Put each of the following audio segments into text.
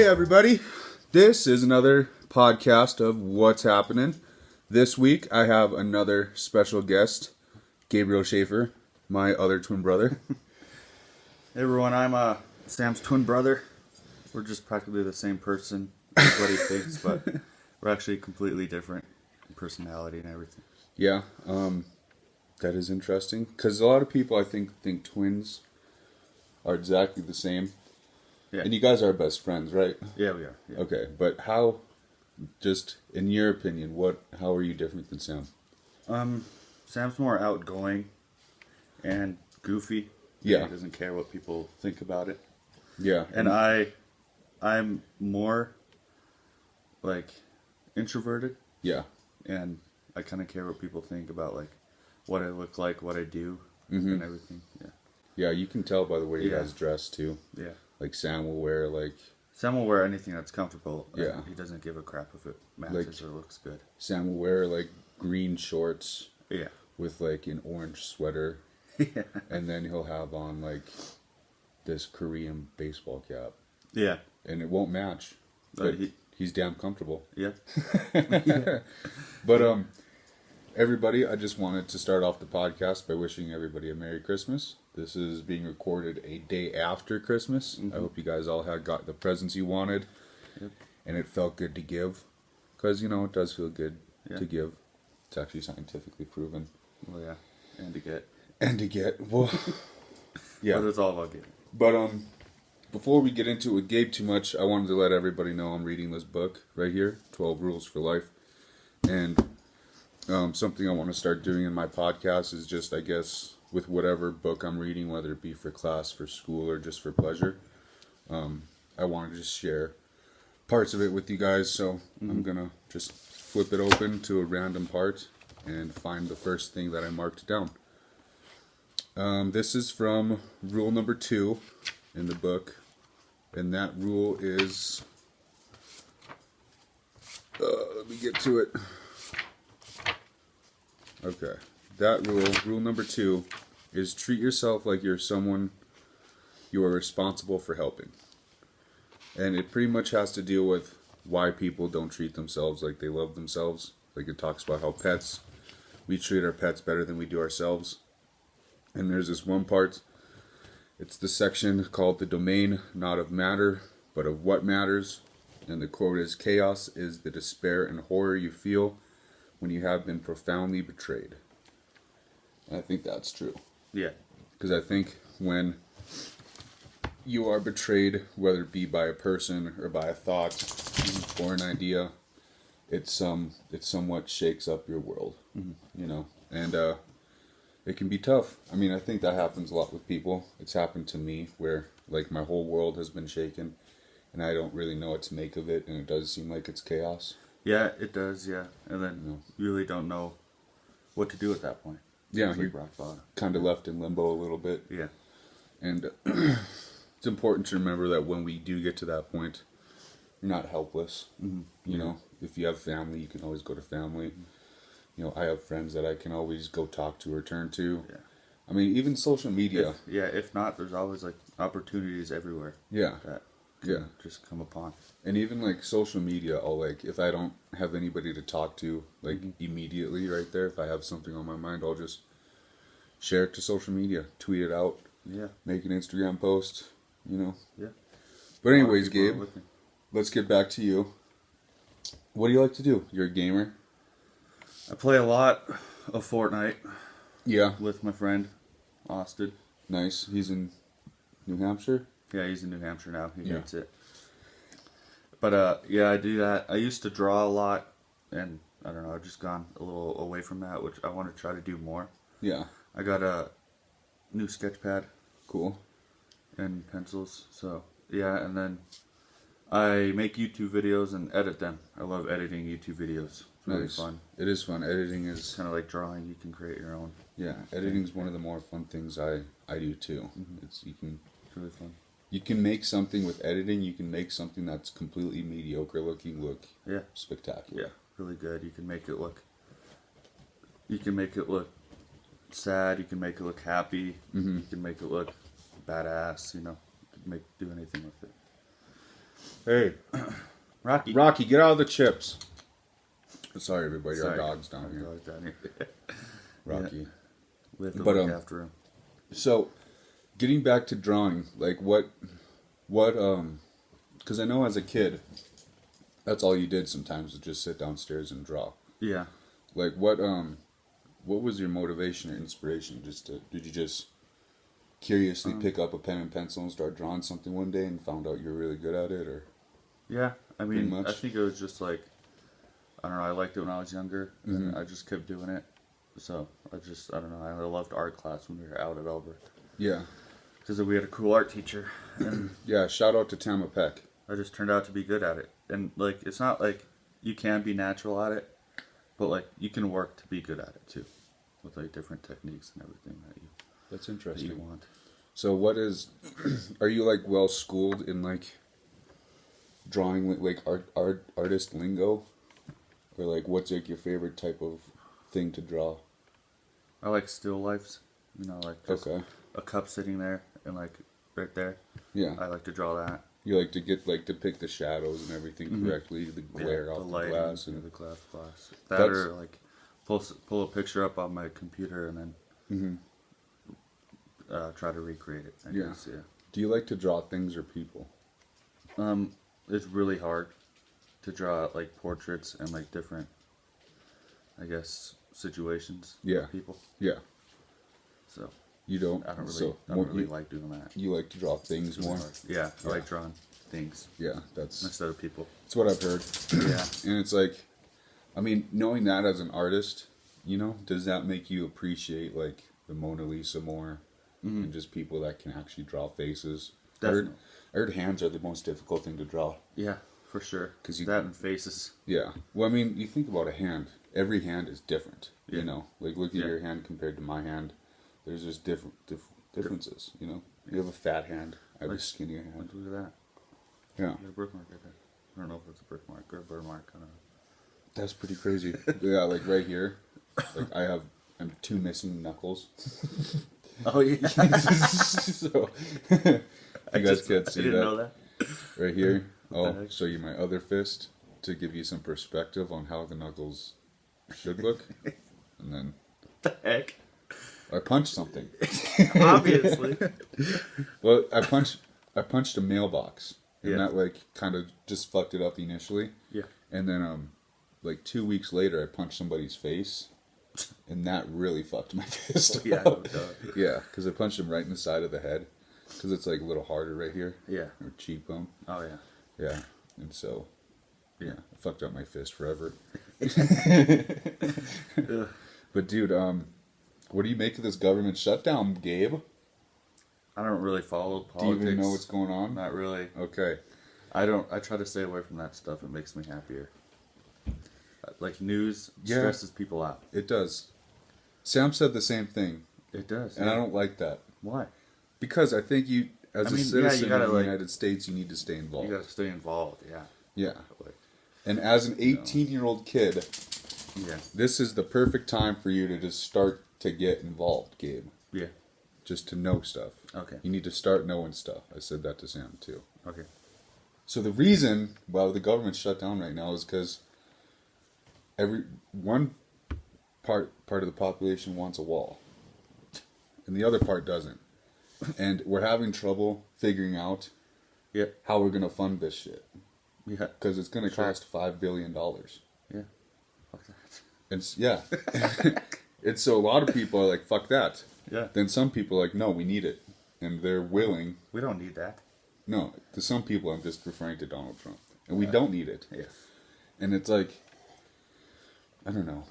Hey everybody, this is another podcast of What's Happening. This week I have another special guest, Gabriel Schafer, my other twin brother. Hey everyone, I'm Sam's twin brother. We're just practically the same person, everybody thinks, but we're actually completely different in personality and everything. Yeah, that is interesting, because a lot of people I think twins are exactly the same. Yeah. And you guys are best friends, right? Yeah, we are. Yeah. Okay, but how, just in your opinion, how are you different than Sam? Sam's more outgoing and goofy. Yeah. He doesn't care what people think about it. Yeah. And I'm more like introverted, Yeah. and I kind of care what people think about like what I look like, what I do, Mm-hmm. and everything. Yeah. Yeah, you can tell by the way you Yeah. guys dress too. Yeah. Like Sam will wear Sam will wear anything that's comfortable. Yeah. He doesn't give a crap if it matches or looks good. Sam will wear green shorts Yeah. with an orange sweater, Yeah. and then he'll have on this Korean baseball cap, Yeah. and it won't match, but he- he's damn comfortable. Yeah. But everybody, I just wanted to start off the podcast by wishing everybody a Merry Christmas. This is being recorded a day after Christmas. Mm-hmm. I hope you guys all got the presents you wanted. Yep. And it felt good to give. Because, it does feel good Yeah. to give. It's actually scientifically proven. Well, yeah. And to get. And to get, well, yeah. But it's all about getting. But before we get into it with Gabe too much, I wanted to let everybody know I'm reading this book right here, 12 Rules for Life. And something I want to start doing in my podcast is just, I guess, with whatever book I'm reading, whether it be for class, for school, or just for pleasure, I want to just share parts of it with you guys. So I'm going to just flip it open to a random part and find the first thing that I marked down. This is from rule number 2 in the book, and that rule is, let me get to it. Okay, that rule number 2, is treat yourself like you're someone you are responsible for helping. And it pretty much has to deal with why people don't treat themselves like they love themselves. Like it talks about how we treat our pets better than we do ourselves. And there's this one part, it's the section called the domain, not of matter, but of what matters. And the quote is, chaos is the despair and horror you feel when you have been profoundly betrayed. And I think that's true. Yeah. Because I think when you are betrayed, whether it be by a person or by a thought or an idea, it somewhat shakes up your world, and it can be tough. I mean, I think that happens a lot with people. It's happened to me where my whole world has been shaken, and I don't really know what to make of it, and it does seem like it's chaos. Yeah, it does. Yeah, and then you really don't know what to do at that point. Yeah, it's you're rock bottom. Kind of left in limbo a little bit. Yeah, and it's important to remember that when we do get to that point, you're not helpless. Mm-hmm. If you have family, you can always go to family. I have friends that I can always go talk to or turn to. Yeah. I mean, even social media. If not, there's always opportunities everywhere. Yeah. That can just come upon. And even social media, I'll if I don't have anybody to talk to immediately right there, if I have something on my mind, I'll just share it to social media, tweet it out. Yeah. Make an Instagram post, Yeah. But anyways, Gabe, let's get back to you. What do you like to do? You're a gamer? I play a lot of Fortnite. Yeah. With my friend, Austin. Nice. He's in New Hampshire? Yeah, he's in New Hampshire now. He hates it. But, I do that. I used to draw a lot, and I don't know, I've just gone a little away from that, which I want to try to do more. Yeah. I got a new sketch pad. Cool. And pencils, so, yeah, and then I make YouTube videos and edit them. I love editing YouTube videos. It's really fun. It is fun. Editing is kind of like drawing. You can create your own. Yeah, editing is one of the more fun things I do too. It's really fun. You can make something with editing. You can make something that's completely mediocre looking look spectacular. Yeah, really good. You can make it look. You can make it look sad. You can make it look happy. You can make it look badass. You can do anything with it. Hey, Rocky. Rocky, get out of the chips. Sorry, everybody. Sorry. Our dog's down here. Dog's down here. Rocky. Yeah. We have to But, look after him. So, getting back to drawing, like what, because I know as a kid, that's all you did sometimes was just sit downstairs and draw. Yeah. Like what was your motivation or inspiration? Did you just curiously pick up a pen and pencil and start drawing something one day and found out you were really good at it, or? Yeah, I mean, much? I think it was just like, I don't know, I liked it when I was younger, and I just kept doing it. So, I don't know, I loved art class when we were out at Albert. Yeah. Because we had a cool art teacher, and Yeah, shout out to Tama Peck. I just turned out to be good at it. And, like, it's not like you can be natural at it, but, like, you can work to be good at it, too. With, like, different techniques and everything That's that interesting. you want. So what is, are you like well schooled in like drawing like artist lingo? Or like what's like your favorite type of thing to draw? I like still lifes, you know, like just Okay. a cup sitting there and, like, right there. Yeah. I like to draw that. You like to get like depict the shadows and everything correctly, the glare off the lighting, glass, and and the glass. That That's- or like pull a picture up on my computer and then try to recreate it. I Yeah. guess, yeah. do you like to draw things or people? It's really hard to draw like portraits and like different, I guess, situations. Yeah. Of people. Yeah. So You don't. I don't really, So I don't really like doing that. you like to draw things Really more. hard. Yeah, I like drawing things Yeah, that's instead of people. what I've heard. Yeah. And it's like, I mean, knowing that as an artist, you know, does that make you appreciate like the Mona Lisa more and just people that can actually draw faces? Definitely. I heard hands are the most difficult thing to draw. Yeah, for sure. 'Cause you- that and faces. Yeah. Well, I mean, you think about a hand. Every hand is different. Yeah. You know, like look at Yeah. your hand compared to my hand. There's just differences. You know, you have a fat hand. I have a Like- skinnier hand. Look at that. Yeah. You got a birthmark right there. I don't know if it's a birthmark or a birthmark. I don't know. That's pretty crazy. Yeah, like right here, like I'm two missing knuckles. Oh yeah. So you guys can't see I didn't that know that. right here. the I'll heck? show you my other fist to give you some perspective on how the knuckles should look. And then The heck? I punched something. Obviously. Well, I punched a mailbox, and Yeah. that like kind of just fucked it up initially. Yeah. And then like 2 weeks later, I punched somebody's face, and that really fucked my fist. Yeah. up. No doubt. Yeah, because I punched him right in the side of the head, because it's like a little harder right here, Yeah. or cheekbone. Oh yeah. Yeah, and so yeah, I fucked up my fist forever. Ugh. But dude, what do you make of this government shutdown, Gabe? I don't really follow Do politics. you even know what's going on? Not really. Okay. I don't. I try to stay away from that stuff. It makes me happier. Like news Yeah. stresses people out. It does. Sam said the same thing, It does. and I don't like that. Why? Because I think you, as I a mean, yeah, citizen you gotta, of the like- United States, you need to stay involved. You gotta stay involved. Yeah. Yeah. Like, And as an 18-year-old kid, yeah. this is the perfect time for you to just start to get involved, Gabe. Yeah. Just to know stuff. Okay. You need to start knowing stuff. I said that to Sam, too. Okay. So the reason why the government's shut down right now is because one part of the population wants a wall, and the other part doesn't, and we're having trouble figuring out Yeah. how we're gonna fund this shit Yeah. because it's gonna Sure. cost $5 billion. Yeah. Fuck that. It's yeah, and so a lot of people are like, "Fuck that." Yeah. Then some people are like, "No, we need it," and they're willing. We don't need that. No, to some people, I'm just referring to Donald Trump, and we don't need it. Yeah. And it's like, I don't know.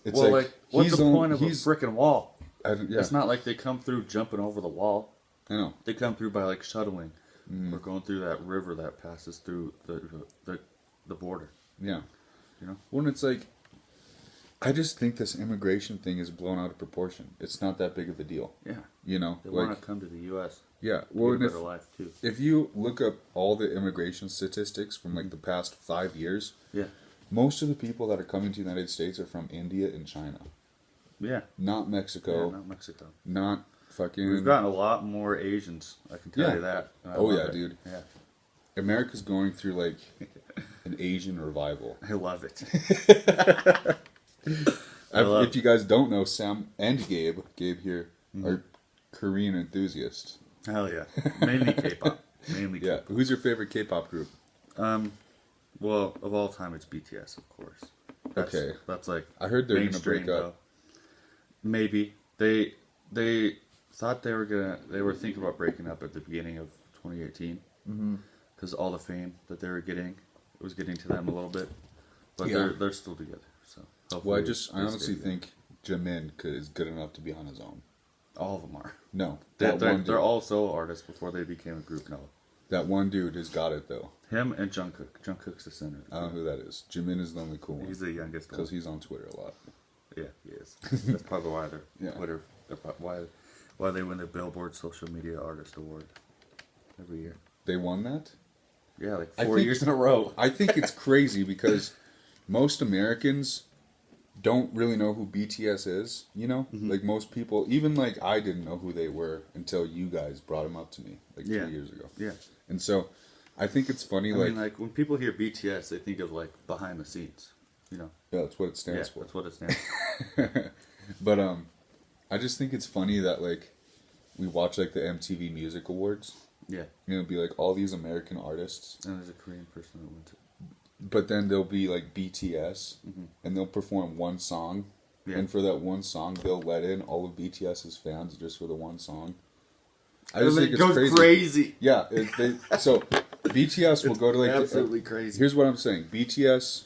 It's Well, like, what's he's the on- point of a he's- freaking wall? yeah, It's not like they come through jumping over the wall. I know. They come through by like shuttling or going through that river that passes through the border. Yeah. You know? When it's like, I just think this immigration thing is blown out of proportion. It's not that big of a deal. Yeah. You know, They like want to come to the U.S. yeah. to Well, get a and better life too. if you look up all the immigration statistics from like the past 5 years, Yeah. most of the people that are coming to the United States are from India and China, Yeah. not Mexico, Yeah, not Mexico. not fucking. We've gotten a lot more Asians. I can tell Yeah. you that. And I Oh, love yeah, it. dude. Yeah. America's going through like an Asian revival. I love it. If you guys don't know, Sam and Gabe here, are Korean enthusiasts. Hell yeah. Mainly K-pop. Mainly Yeah. K-pop. Who's your favorite K-pop group? Well, of all time, it's BTS, of course. Okay. That's like I heard they're gonna mainstream, break up. though. Maybe they thought they were thinking about breaking up at the beginning of 2018 because all the fame that they were getting was getting to them a little bit, but Yeah. they're still together. So Well, I hopefully honestly they stay think Jimin is good enough to be on his own. together. All of them are. No, They're, that one dude. they're all solo artists before they became a group now. That one dude has got it though. Him and Jungkook. Jungkook's the center. I don't know who that is. Jimin is the only cool one. He's the youngest one. Because he's on Twitter a lot. Yeah, he is. That's probably why they're Yeah. Twitter. Why they win the Billboard Social Media Artist Award every year. They won that? Yeah, like I 4 think- years in a row. I think it's crazy because most Americans don't really know who BTS is, you know? Like most people, even like I didn't know who they were until you guys brought them up to me like Yeah. 2 years ago. Yeah. And so I think it's funny, I like, mean, like when people hear BTS, they think of like behind the scenes, you know. yeah, that's what it Yeah, stands for. that's what it stands for. But I just think it's funny that like we watch like the MTV Music Awards. Yeah, You know, it'd be like all these American artists, and there's a Korean person that wins it. but then there'll be like BTS, and they'll perform one song, Yeah. and for that one song, they'll let in all of BTS's fans just for the one song. I And just it think it's goes crazy. Yeah, so BTS will go to like absolutely crazy. Here's what I'm saying: BTS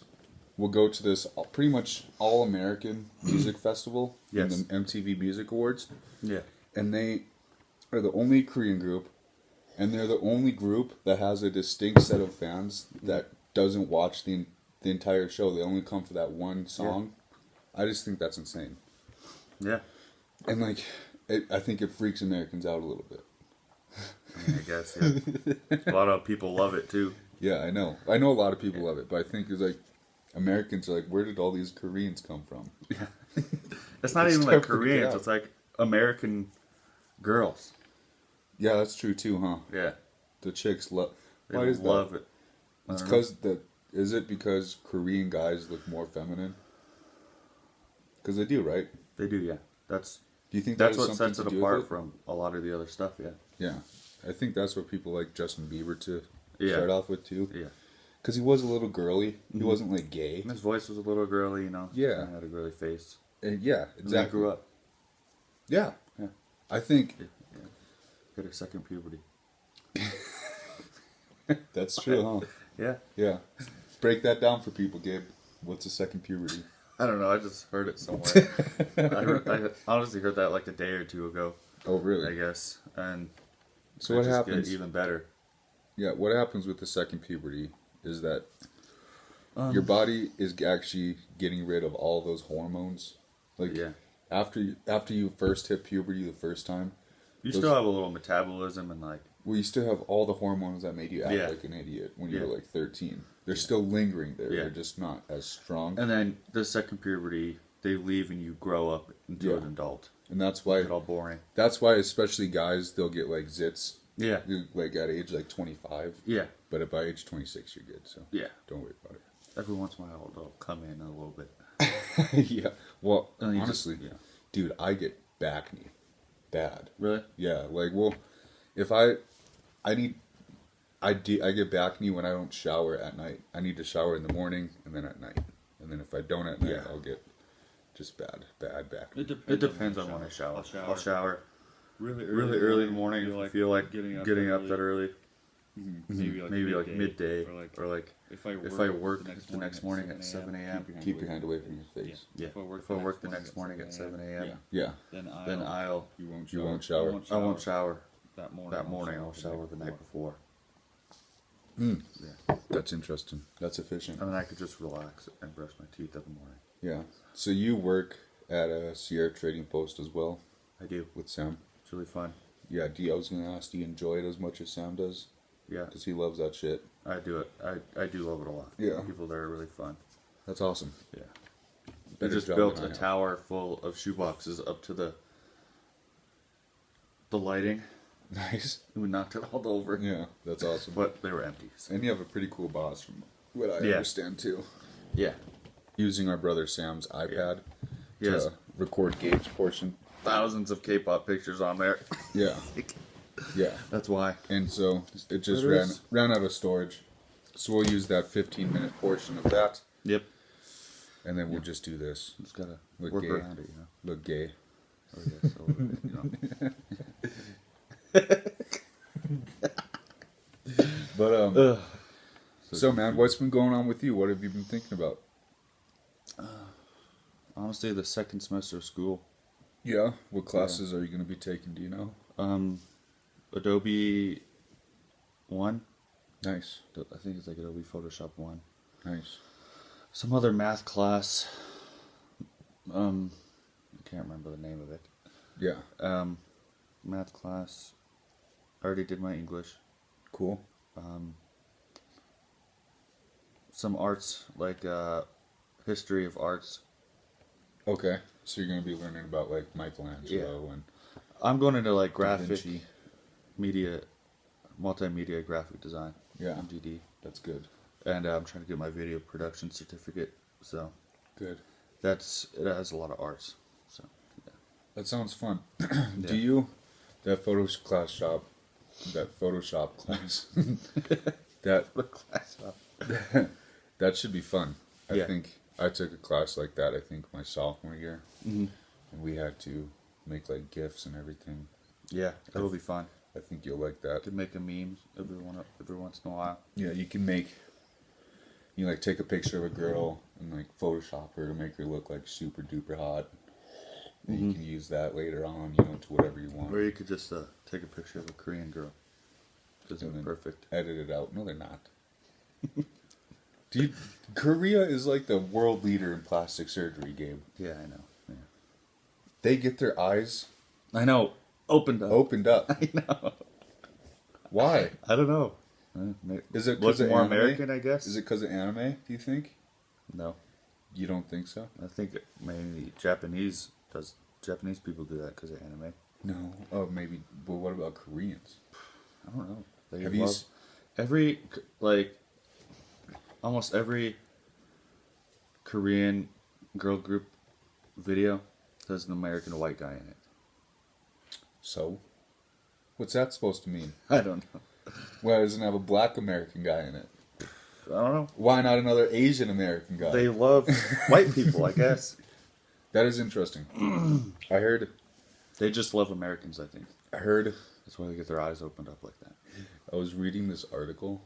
will go to this pretty much all American music festival Yes. in the MTV Music Awards, Yeah, and they are the only Korean group, and they're the only group that has a distinct set of fans that doesn't watch the entire show. They only come for that one song. I just think that's insane, yeah. and like I think it freaks Americans out a little bit. I mean, I guess yeah. A lot of people love it too. Yeah, I know a lot of people love it, but I think it's like Americans are like, where did all these Koreans come from? Yeah, it's not It's even tough like to figure Koreans. out. It's like American girls. Yeah, that's true too, huh? Yeah, The chicks love. they Why is love that? it. I It's don't know. because is it because Korean guys look more feminine? Because they do, right? They do. Yeah, that's Do you think that's that has what something sets it to do with apart from a lot of the other stuff. Yeah, Yeah, I think that's what people like Justin Bieber to Yeah. start off with too. yeah. Because he was a little girly. He wasn't like gay. And his voice was a little girly, you know. Yeah. Kinda had a girly face. Yeah, And then exactly. grew up. Yeah, Yeah. I think Yeah. Hit her second puberty. that's true, huh? Yeah. Yeah. Break that down for people, Gabe. What's a second puberty? I don't know. I just heard it somewhere. I honestly heard that like a day or two ago, Oh, I really? guess. And So it what just happens? get even better. Yeah, what happens with the second puberty is that Um, your body is actually getting rid of all those hormones. Like Yeah. after you first hit puberty the first time, You those- still have a little metabolism and like well, you still have all the hormones that made you act Yeah. like an idiot when you Yeah. were like 13. They're still lingering there. Yeah. They're just not as strong. and then the second puberty they leave and you grow up into Yeah. an adult. And that's why It's all boring. especially guys, they'll get like zits Yeah. like at age like 25. Yeah. But by age 26 you're good. So Yeah. don't worry about Every once in a while they'll come in a little bit. it. Yeah. Well, And then you just- honestly, yeah. dude, I get back knee bad. Really? Yeah, like well, if I get back knee when I don't shower at night. I need to shower in the morning and then at night. And then if I don't at night, Yeah. I'll get just bad back. It depends on when I shower. I'll shower really really early in the morning if I feel like getting up getting that up that early. maybe like midday or like if I work the next morning at 7 a.m. Keep your hand away from your face. Yeah. If I work If I work the next morning at 7 a.m. Yeah. then then I'll you won't You won't shower. I won't shower that morning. that morning. I'll shower the night before. That's interesting. That's efficient. And then I could just relax and brush my teeth in the morning. Yeah. So you work at a Sierra Trading Post as well I do. with Sam. It's really fun. Yeah. I was gonna ask, do you enjoy it as much as Sam does? Yeah, Because he loves that shit. I do it. I do love it a lot. Yeah. People there are really fun. That's awesome. Yeah. They Better just job built than I a have. tower full of shoeboxes up to the lighting Nice. We knocked it all over. Yeah, that's awesome. But they were empty. So. And you have a pretty cool boss, from what I Yeah. understand too. Yeah. Using our brother Sam's iPad Yes. to record Gabe's portion. Thousands of K-pop pictures on there. Yeah, yeah. That's why. And so it just There is. ran out of storage. So we'll use that 15-minute portion of that, Yep. and then we'll just do this. Just gotta Look work gay. around it, Look gay. Or, yeah, so, But Ugh. so man, what's been going on with you? What have you been thinking about? Honestly, the second semester of school. Yeah. What classes are you going to be taking? Do you know? Adobe 1. Nice. I think it's like Adobe Photoshop 1. Nice. Some other math class. I can't remember the name of it. Yeah. Math class. I already did my English. Cool. Some arts, like history of arts. Okay. So you're going to be learning about like Michelangelo and I'm going into like Da graphic Vinci. media, multimedia graphic design. Yeah. MGD. That's good. And I'm trying to get my video production certificate. So Good. it has a lot of arts. So yeah. That sounds fun. Do Yeah. you that Photoshop class, that that should be fun. I Yeah. think I took a class like that. I think my sophomore year, and we had to make like GIFs and everything. Yeah, that will be fun. I think you'll like that. Could make a meme every once in a while. Yeah, you can make. You like take a picture of a girl and like Photoshop her to make her look like super duper hot. And you can use that later on, to whatever you want. Or you could just take a picture of a Korean girl. Because And they're then perfect. Edit it out. No, they're not. Dude, Korea is like the world leader in plastic surgery, Gabe. Yeah, I know. Yeah. They get their eyes I know. Opened up. opened up. I know. Why? I don't know. Is it 'cause Look of more anime? American, I guess? Is it because of anime, do you think? No. You don't think so? I think mainly Japanese people do that because of anime. No. Oh, maybe. But what about Koreans? I don't know. They Have you love almost every Korean girl group video has an American white guy in it. So? What's that supposed to mean? I don't know. Why doesn't it have a black American guy in it? I don't know. Why not another Asian American guy? They love white people, I guess. That is interesting. I heard They just love Americans, I think. That's why they get their eyes opened up like that. I was reading this article,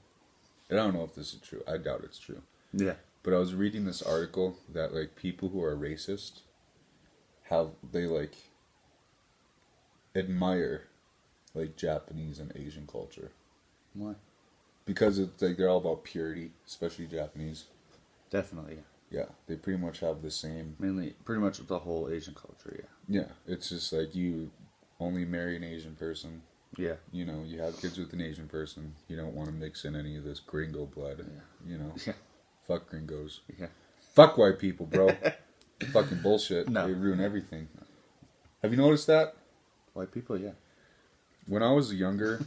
and I don't know if this is true. I doubt it's true. Yeah. But I was reading this article that like people who are racist they like admire like Japanese and Asian culture Why? because it's like they're all about purity, especially Japanese. Definitely, yeah. Yeah, they pretty much have the same. Mainly, pretty much the whole Asian culture, yeah. Yeah, it's just like you only marry an Asian person. Yeah. You have kids with an Asian person. You don't want to mix in any of this gringo blood. Yeah. Yeah. Fuck gringos. Yeah. Fuck white people, bro. Fucking bullshit. No. They ruin everything. Have you noticed that? White people, yeah. When I was younger,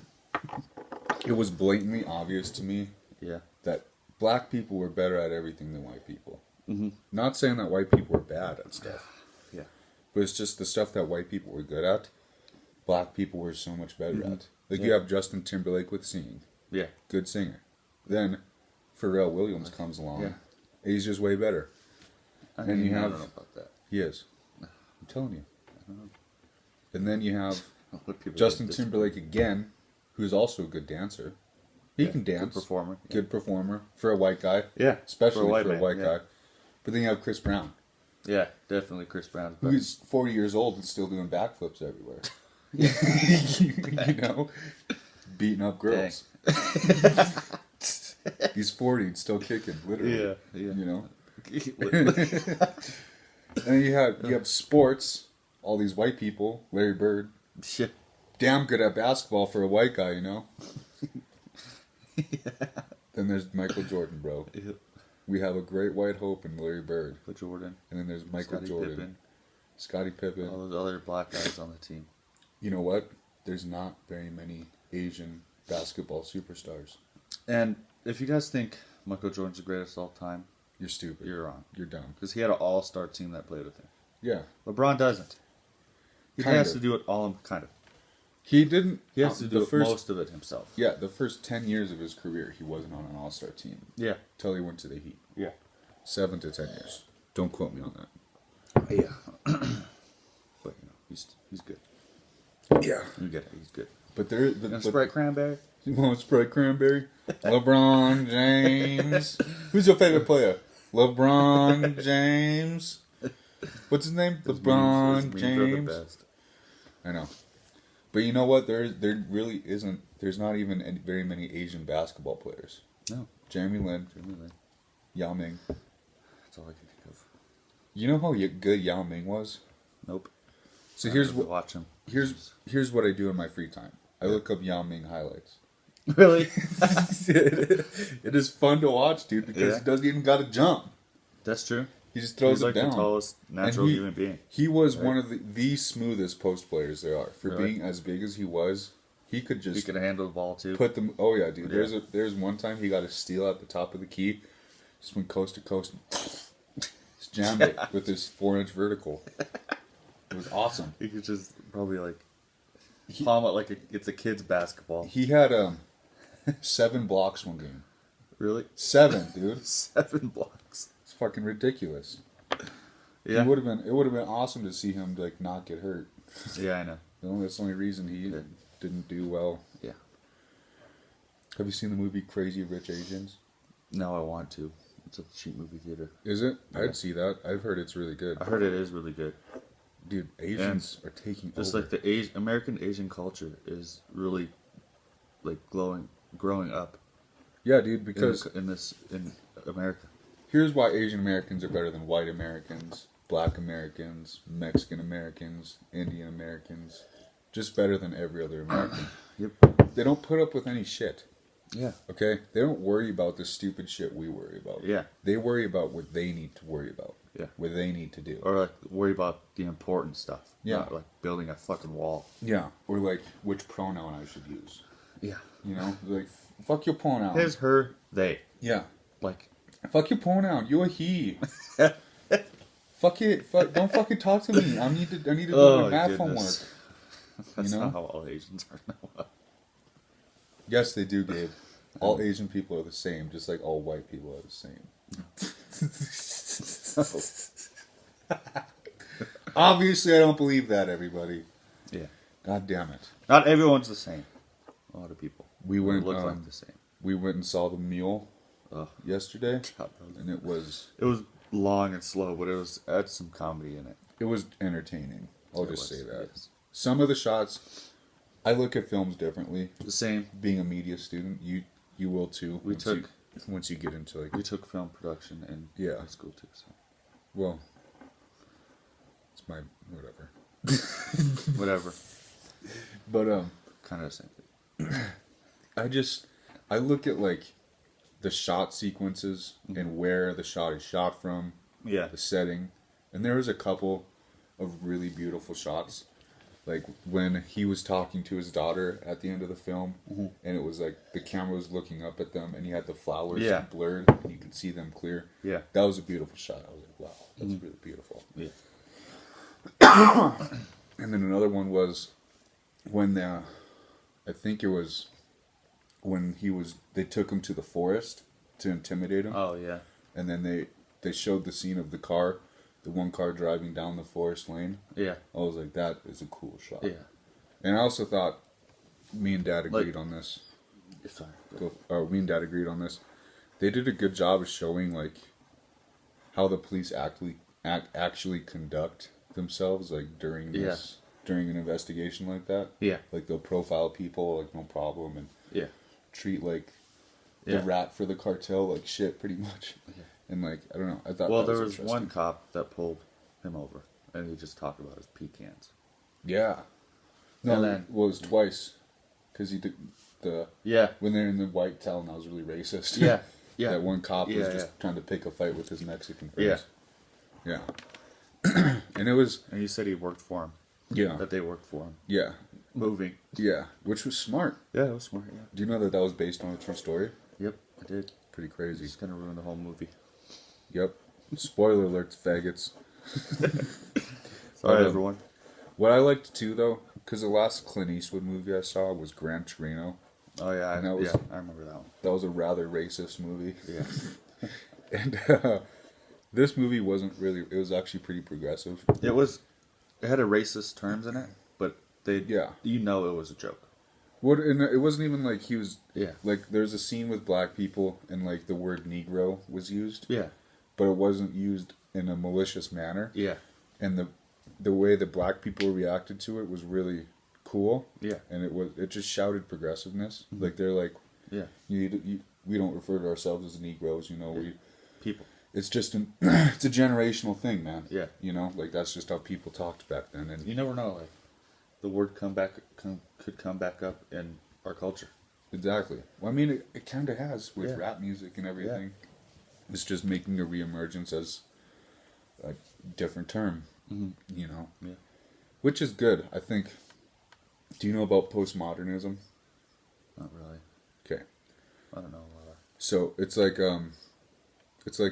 it was blatantly obvious to me Yeah. that black people were better at everything than white people. Mm-hmm. Not saying that white people were bad at stuff, Yeah. but it's just the stuff that white people were good at, black people were so much better at. Like you Yeah. have Justin Timberlake with singing, Yeah. good singer. Then Pharrell Williams comes along, Yeah. he's just way better. I And you I have- don't know about that. He is. I'm telling you. And then you have What people Justin get Timberlake again, who's also a good dancer. He can Good dance. performer. Yeah. Good performer for a white guy. Yeah, Especially for a white for a man, white yeah. guy. But then you have Chris Brown, Yeah, definitely Chris Brown's better. who's 40 years old and still doing backflips everywhere. you know? Beating up girls. He's 40 and still kicking, literally. Yeah, yeah. You know? And then you have sports, all these white people, Larry Bird. Shit. Damn good at basketball for a white guy, you know? Then there's Michael Jordan, bro. Yeah. We have a great white hope in Larry Bird. For Jordan. And then there's Michael Scottie Jordan. Pippen, Scottie Pippen. all those other black guys on the team. You know what? there's not very many Asian basketball superstars. And if you guys think Michael Jordan's the greatest of all time, You're stupid. you're wrong. You're dumb. Because he had an all-star team that played with him. Yeah. LeBron doesn't. He Kind has of. to do it all, kind of. He didn't. He has to do the most of it himself. Yeah, the first 10 years of his career, he wasn't on an all-star team. Yeah. Till he went to the Heat. Yeah. 7 to 10 years. Don't quote me on that. Yeah. But, he's good. Yeah. You get it. He's good. But there... And Sprite Cranberry? You want Sprite Cranberry? LeBron James. Who's your favorite player? LeBron James. What's his name? LeBron His memes are James. the best. I know. But you know what? There really isn't... There's not even very many Asian basketball players. No. Jeremy Lin. Jeremy Lin. Yao Ming. That's all I can think of. You know how good Yao Ming was? Nope. So I here's never what watch him. here's what I do in my free time. I look up Yao Ming highlights. Really? It is fun to watch, dude, because Yeah. he doesn't even got to jump. That's true. He just throws He's it like down. the tallest natural And human being. He was Right. one of the smoothest post players there are. For Really? being as big as he was, he could just He could handle the ball too. put them. Oh yeah, dude. Yeah. There's one time he got a steal at the top of the key, just went coast to coast, just jammed it with his 4-inch vertical. It was awesome. He could just probably palm it like it's a kid's basketball. He had 7 blocks one game. Really? 7, dude. 7 blocks. It's fucking ridiculous. Yeah. It would have been awesome to see him not get hurt. Yeah, I know. That's the only reason he didn't do well. Yeah. Have you seen the movie Crazy Rich Asians? No, I want to. It's at the cheap movie theater. Is it? Yeah. I'd see that. I've heard it's really good. I heard it is really good. Dude, Asians are taking Just over. like the American Asian culture is really growing up Yeah, dude, because in America. here's why Asian Americans are better than white Americans, black Americans, Mexican Americans, Indian Americans. Just better than every other American. Yep. They don't put up with any shit. Yeah. Okay? They don't worry about the stupid shit we worry about. Yeah. They worry about what they need to worry about. Yeah. What they need to do. Or worry about the important stuff. Yeah. Not building a fucking wall. Yeah. Or which pronoun I should use. Yeah. You know? Fuck your pronoun. His, her, they. Yeah. Like. Fuck your pronoun. You're a he. Fuck it. Don't fucking talk to me. I need to do my math homework. That's You know? not how all Asians are now. Yes, they do, Gabe. All Asian people are the same, just like all white people are the same. Obviously, I don't believe that, everybody. Yeah. God damn it. Not everyone's the same. A lot of people. We went. look like the same. We went and saw the Mule Ugh. yesterday, God, and it was long and slow, but it had some comedy in it. entertaining. I'll It just was, say that. yes. Some of the shots, I look at films differently. The same. Being a media student, you will too. We once you get into We took film production in Yeah. high school too. So well, it's my whatever. whatever. But Kind of the same thing. I look at the shot sequences and where the shot is shot from, Yeah. the setting, and there was a couple of really beautiful shots, like when he was talking to his daughter at the end of the film, and it was the camera was looking up at them, and he had the flowers Yeah. blurred, and you could see them clear. Yeah. That was a beautiful shot. I was like, wow, that's really beautiful. Yeah. And then another one was when I think it was when they took him to the forest to intimidate him. Oh yeah. And then they showed the scene of the one car driving down the forest lane. Yeah. I was like, that is a cool shot. Yeah. And I also thought me and Dad agreed on this. Sorry. Me and Dad agreed on this. They did a good job of showing how the police actually conduct themselves during during an investigation like that. Yeah. They'll profile people no problem and Yeah. treat the Yeah. rat for the cartel like shit pretty much. Yeah. And I don't know. I thought Well, that there was interesting. one cop that pulled him over, and he just talked about his pecans. Yeah. No, And then- it was twice. Because he did Yeah. when they're in the white town, that was really racist. Yeah. Yeah. That one cop was Yeah, just yeah. trying to pick a fight with his Mexican Yeah. friends. Yeah. And it was, And he said he worked for him. yeah. That they worked for him. Yeah. moving. Yeah, which was smart. Yeah, it was smart. Yeah. Do you know that was based on a true story? Yep, I did. Pretty crazy. It's gonna ruin the whole movie. Yep. Spoiler alert, faggots. Sorry, everyone. What I liked too, though, because the last Clint Eastwood movie I saw was Gran Torino. Oh yeah, And that was- I remember that one. That was a rather racist movie. Yeah, And this movie wasn't really. It was actually pretty progressive. it was. It had a racist terms in it, but they, Yeah. you know, it was a joke. What? And it wasn't even like he was. Yeah, Like, there's a scene with black people, and like the word Negro was used, yeah, but it wasn't used in a malicious manner. yeah, And the way the black people reacted to it was really cool. yeah, And it just shouted progressiveness. Like they're like, yeah. we don't refer to ourselves as Negroes, you know. Yeah. People. It's just it's a generational thing, man. Yeah. You know, like that's just how people talked back then. And You never know. Like, the word could come back up in our culture. exactly. Well, I mean, it kind of has with Yeah. rap music and everything. It's just making a reemergence as a different term. You know. Yeah. Which is good, I think. Do you know about postmodernism? Not really. Okay. I don't know. So it's like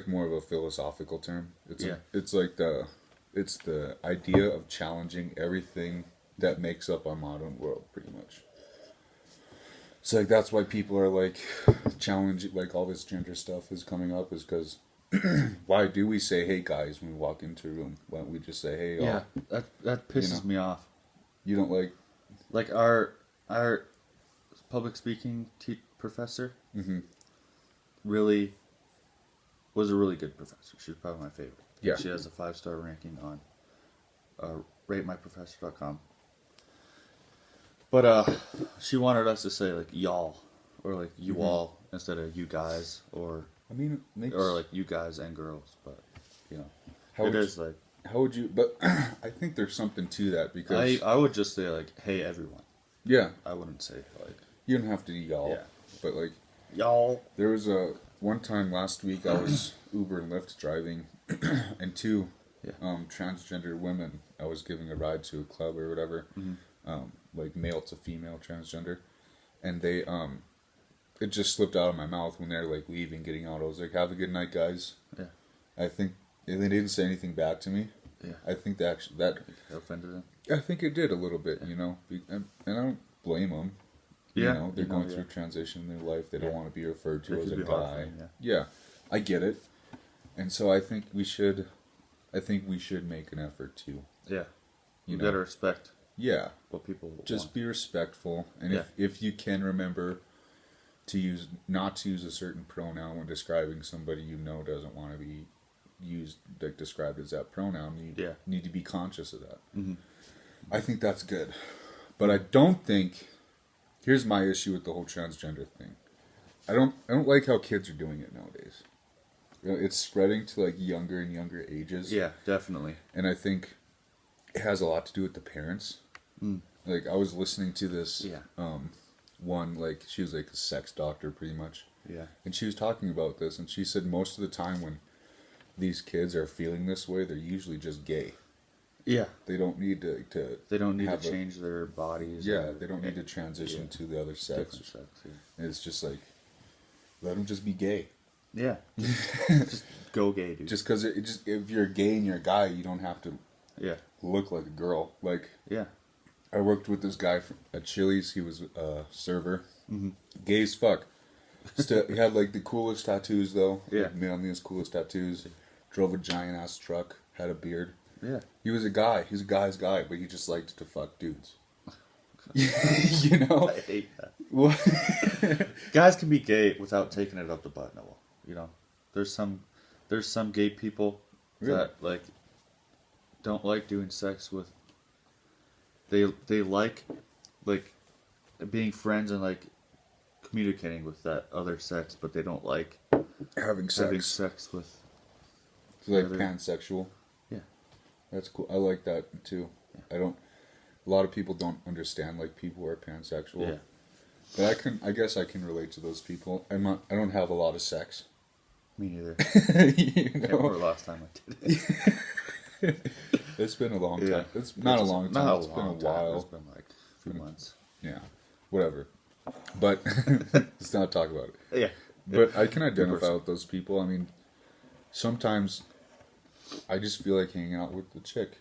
more of a philosophical term. It's like the idea of challenging everything that makes up our modern world, pretty much. So like that's why people are like challenging, like all this gender stuff is coming up, is because why do we say hey guys when we walk into a room? Why don't we just say hey? Yeah, that pisses me off. You don't like our public speaking professor really was a really good professor. She was probably my favorite. Yeah. She has a 5-star ranking on ratemyprofessor.com. But she wanted us to say like y'all or like you all instead of you guys or I mean it makes, or like you guys and girls, but you know how it would is like how would you? But I think there's something to that because I would just say like hey everyone. yeah, I wouldn't say like you don't have to y'all. Yeah. But like y'all. there was one time last week I was Uber and Lyft driving, and two transgender women I was giving a ride to a club or whatever, like male to female transgender, and they it just slipped out of my mouth when they're like leaving, getting out. I was like, "Have a good night, guys." Yeah. I think and they didn't say anything back to me. Yeah. I think that Offended them. I think it did a little bit, you know, and I don't blame them. Yeah, You know, they're you know, going yeah. through a transition in their life. They don't want to be referred to It as could a be hard for guy. them, Yeah, I get it. And so I think we should make an effort to, Yeah. you You know, gotta respect yeah, what people just want. be respectful. And Yeah. if you can remember to not to use a certain pronoun when describing somebody you know doesn't want to be used, like described as that pronoun, you need to be conscious of that. Mm-hmm. I think that's good. But I don't think, here's my issue with the whole transgender thing. I don't like how kids are doing it nowadays. You know, it's spreading to like younger and younger ages. Yeah, definitely. And I think it has a lot to do with the parents. Like I was listening to this one, like she was like a sex doctor pretty much. Yeah. And she was talking about this, and she said most of the time when these kids are feeling this way, they're usually just gay. Yeah. They don't need to They don't need to have change their bodies. yeah, they don't need to transition to the other sex. Different sex. Yeah. And it's just like, let them just be gay. Yeah. Just go gay, dude. Just because if you're gay and you're a guy, you don't have to yeah. look like a girl. Like Yeah. I worked with this guy at Chili's. He was a server. Gay as fuck. He had like the coolest tattoos though. Yeah. Like, manliest, coolest tattoos. Drove a giant ass truck. Had a beard. Yeah. He was a guy. He's a guy's guy, but he just liked to fuck dudes. You know? I hate that. What? Guys can be gay without taking it up the butt, Noel. You know, there's some gay people that like don't like doing sex with. They like being friends and like communicating with that other sex, but they don't like Having having sex. sex with. Like other- pansexual. Yeah. That's cool. I like that too. I don't. A lot of people don't understand like people who are pansexual. Yeah. But I guess I can relate to those people. I don't have a lot of sex. Me neither. You Can't remember know, the last time I did it. it's been a long time. Yeah. It's not a long time. Not It's a been a long time. while. It's been like a few months. But let's not talk about it. Yeah. But I can identify person. with those people. I mean, sometimes I just feel like hanging out with the chick.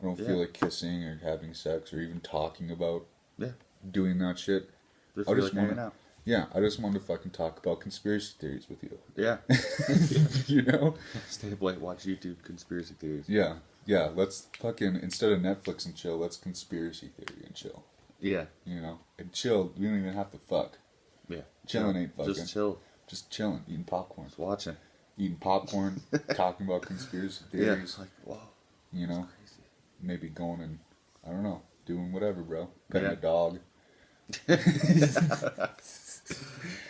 I don't feel Yeah. like kissing or having sex or even talking about Yeah. doing that shit. Just I feel just like hanging wanna- out. Yeah, I just want to fucking talk about conspiracy theories with you. Yeah. You know? Stay up late, watch YouTube conspiracy theories. Yeah. Yeah, let's fucking, instead of Netflix and chill, let's conspiracy theory and chill. Yeah. You know? And chill, you don't even have to fuck. Yeah. Chilling ain't fucking. Just chill. Just chilling, eating popcorn. Just watching. Eating popcorn, talking about conspiracy Yeah. theories. It's like, wow. You know? Crazy. Maybe going and, I don't know, doing whatever, bro. Petting Yeah. a dog.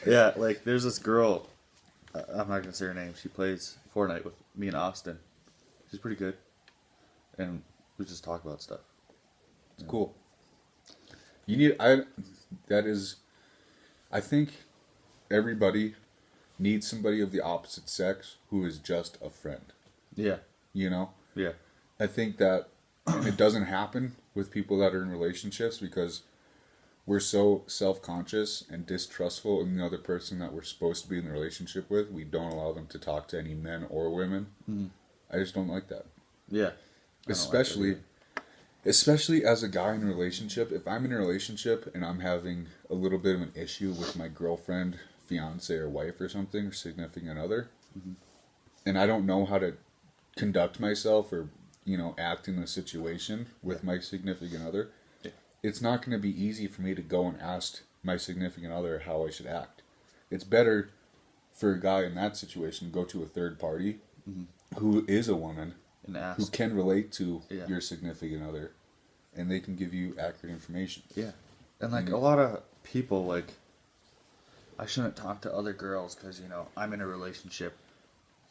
Yeah, like there's this girl. I'm not gonna say her name. She plays Fortnite with me and Austin. She's pretty good, and we just talk about stuff. It's cool. You need, I think everybody needs somebody of the opposite sex who is just a friend. Yeah, You know? yeah, I think that it doesn't happen with people that are in relationships because we're so self-conscious and distrustful in the other person that we're supposed to be in the relationship with. We don't allow them to talk to any men or women. Mm-hmm. I just don't like that. yeah. I don't like that Especially as a guy in a relationship. If I'm in a relationship and I'm having a little bit of an issue with my girlfriend, fiance, or wife or something, or significant other, and I don't know how to conduct myself or, you know, act in a situation with my significant other, it's not going to be easy for me to go and ask my significant other how I should act. It's better for a guy in that situation to go to a third party who is a woman, and who ask. can relate to Yeah. your significant other, and they can give you accurate information. Yeah, and like a lot of people, like, I shouldn't talk to other girls because you know I'm in a relationship,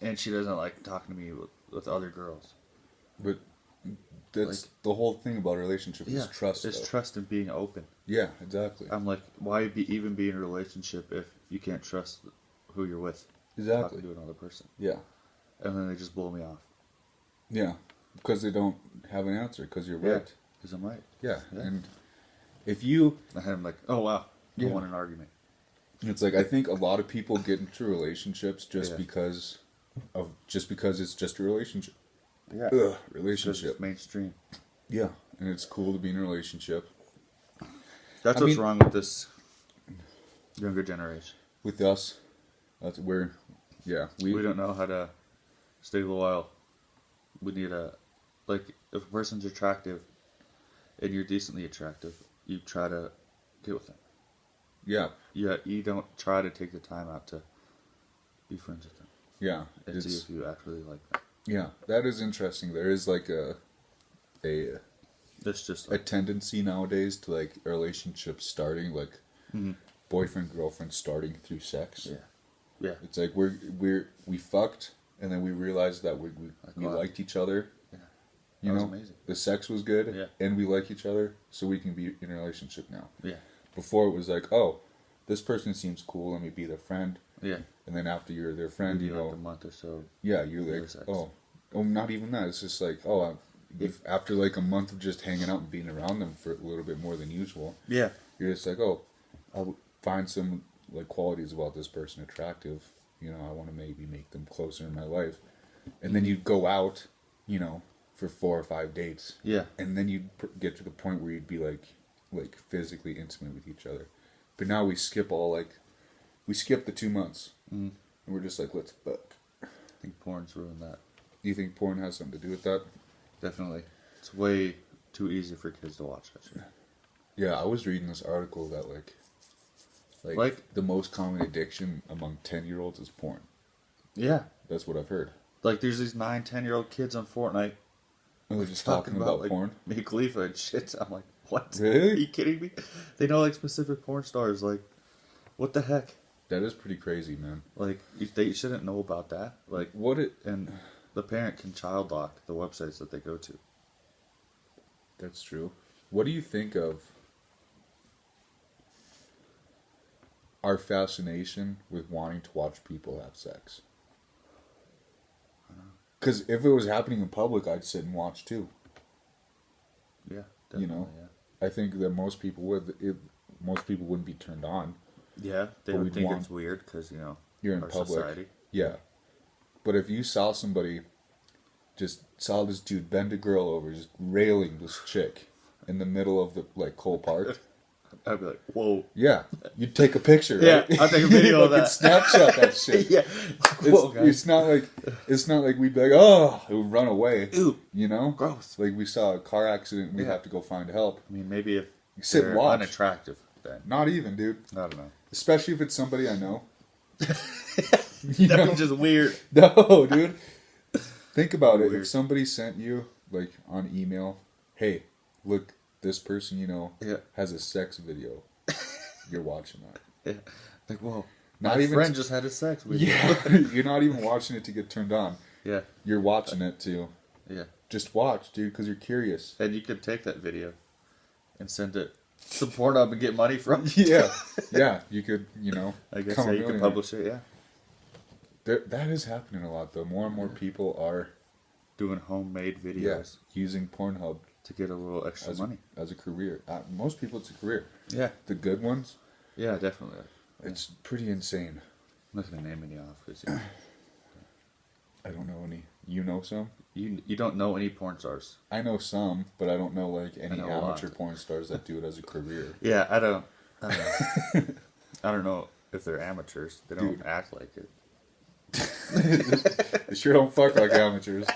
and she doesn't like talking to me with other girls. But that's the whole thing about a relationship is trust. It's though. trust and being open. Yeah, exactly. I'm like, why even be in a relationship if you can't trust who you're with? Exactly. Talking to another person, Yeah. and then they just blow me off. Yeah. Because they don't have an answer, because you're Yeah. right. Because I'm right. Yeah. Yeah. And if you, And I'm like, oh wow, I Yeah. won an argument. it's like, I think a lot of people get into relationships just Yeah. because it's just a relationship. Yeah, Ugh, because relationship. it's mainstream. Yeah. And it's cool to be in a relationship. That's I what's mean- wrong with this younger generation. With us, that's where, yeah. We don't know how to stay loyal. We need like, if a person's attractive and you're decently attractive, you try to get with them. Yeah. You don't try to take the time out to be friends with them Yeah. and see if you actually like them. Yeah, that is interesting. There is like a It's just a like, tendency nowadays to like relationships starting like boyfriend girlfriend starting through sex. yeah, It's like we fucked and then we realized that we wow. liked each other. Yeah. You That was know, amazing. the sex was good Yeah. and we like each other, so we can be in a relationship now. yeah, Before it was like, oh, this person seems cool, let me be their friend. yeah. And then after you're their friend, Maybe you know, like a month or so. yeah, you're like, sex. oh, not even that. It's just like, oh, if after like a month of just hanging out and being around them for a little bit more than usual, Yeah, you're just like, oh, I'll find some like qualities about this person attractive. You know, I want to maybe make them closer in my life. And then you'd go out, you know, for 4 or 5 dates. yeah, And then you'd get to the point where you'd be like physically intimate with each other. But now we skip the 2 months. And we're just like, let's fuck. I think porn's ruined that. Do you think porn has something to do with that? Definitely. It's way too easy for kids to watch that shit. Yeah, I was reading this article that like the most common addiction among 10-year-olds is porn. Yeah. That's what I've heard. Like, there's these 9, 10-year-old kids on Fortnite Oh, they're just talking about like, porn? Make Khalifa and shit. I'm like, what? Really? Are you kidding me? They know, like, specific porn stars. Like, what the heck? That is pretty crazy, man. Like, they shouldn't know about that. Like, and the parent can child lock the websites that they go to. That's true. What do you think of our fascination with wanting to watch people have sex? Because if it was happening in public, I'd sit and watch too. Yeah, definitely, You know? yeah. I think that most people would. Most people wouldn't be turned on. Yeah, they But would we'd think want- it's weird because, You're in our public. society. Yeah. But if you saw somebody, just saw this dude bend a girl over, just railing this chick in the middle of the, like, Cole Park. I'd be like, whoa. Yeah. You'd take a picture, Yeah, right? I'll take a video of Fucking that. Snapchat that shit. Yeah. Whoa, guys. It's not like we'd be like, oh, it would run away. Ew. You know? Gross. Like we saw a car accident and we'd Yeah. have to go find help. I mean, maybe if Sit they're and watch. unattractive, then. Not even, dude. I don't know. Especially if it's somebody I know. That'd be just weird. No, dude. Think about it. Weird. If somebody sent you, like, on email, hey, look, this person you know Yeah. has a sex video. You're watching that. Yeah. Like, whoa. Not My even friend just had a sex with you. Yeah. You're not even watching it to get turned on. Yeah. You're watching it to Yeah. just watch, dude, because you're curious. And you could take that video and send it to Pornhub and get money from it. Yeah. Yeah. You could, I guess become a you could millionaire. publish it, yeah. That is happening a lot, though. More and more people are Doing homemade videos using Pornhub to get a little extra money. as a career. Most people, it's a career. Yeah. The good ones, Yeah, definitely. it's pretty insane. I'm not going to name any off because I don't know any. You know some? you don't know any porn stars. I know some, but I don't know like any know a lot. amateur porn stars that do it as a career. Yeah, I don't know. I don't know if they're amateurs. They don't Dude. act like it. They sure don't fuck like amateurs.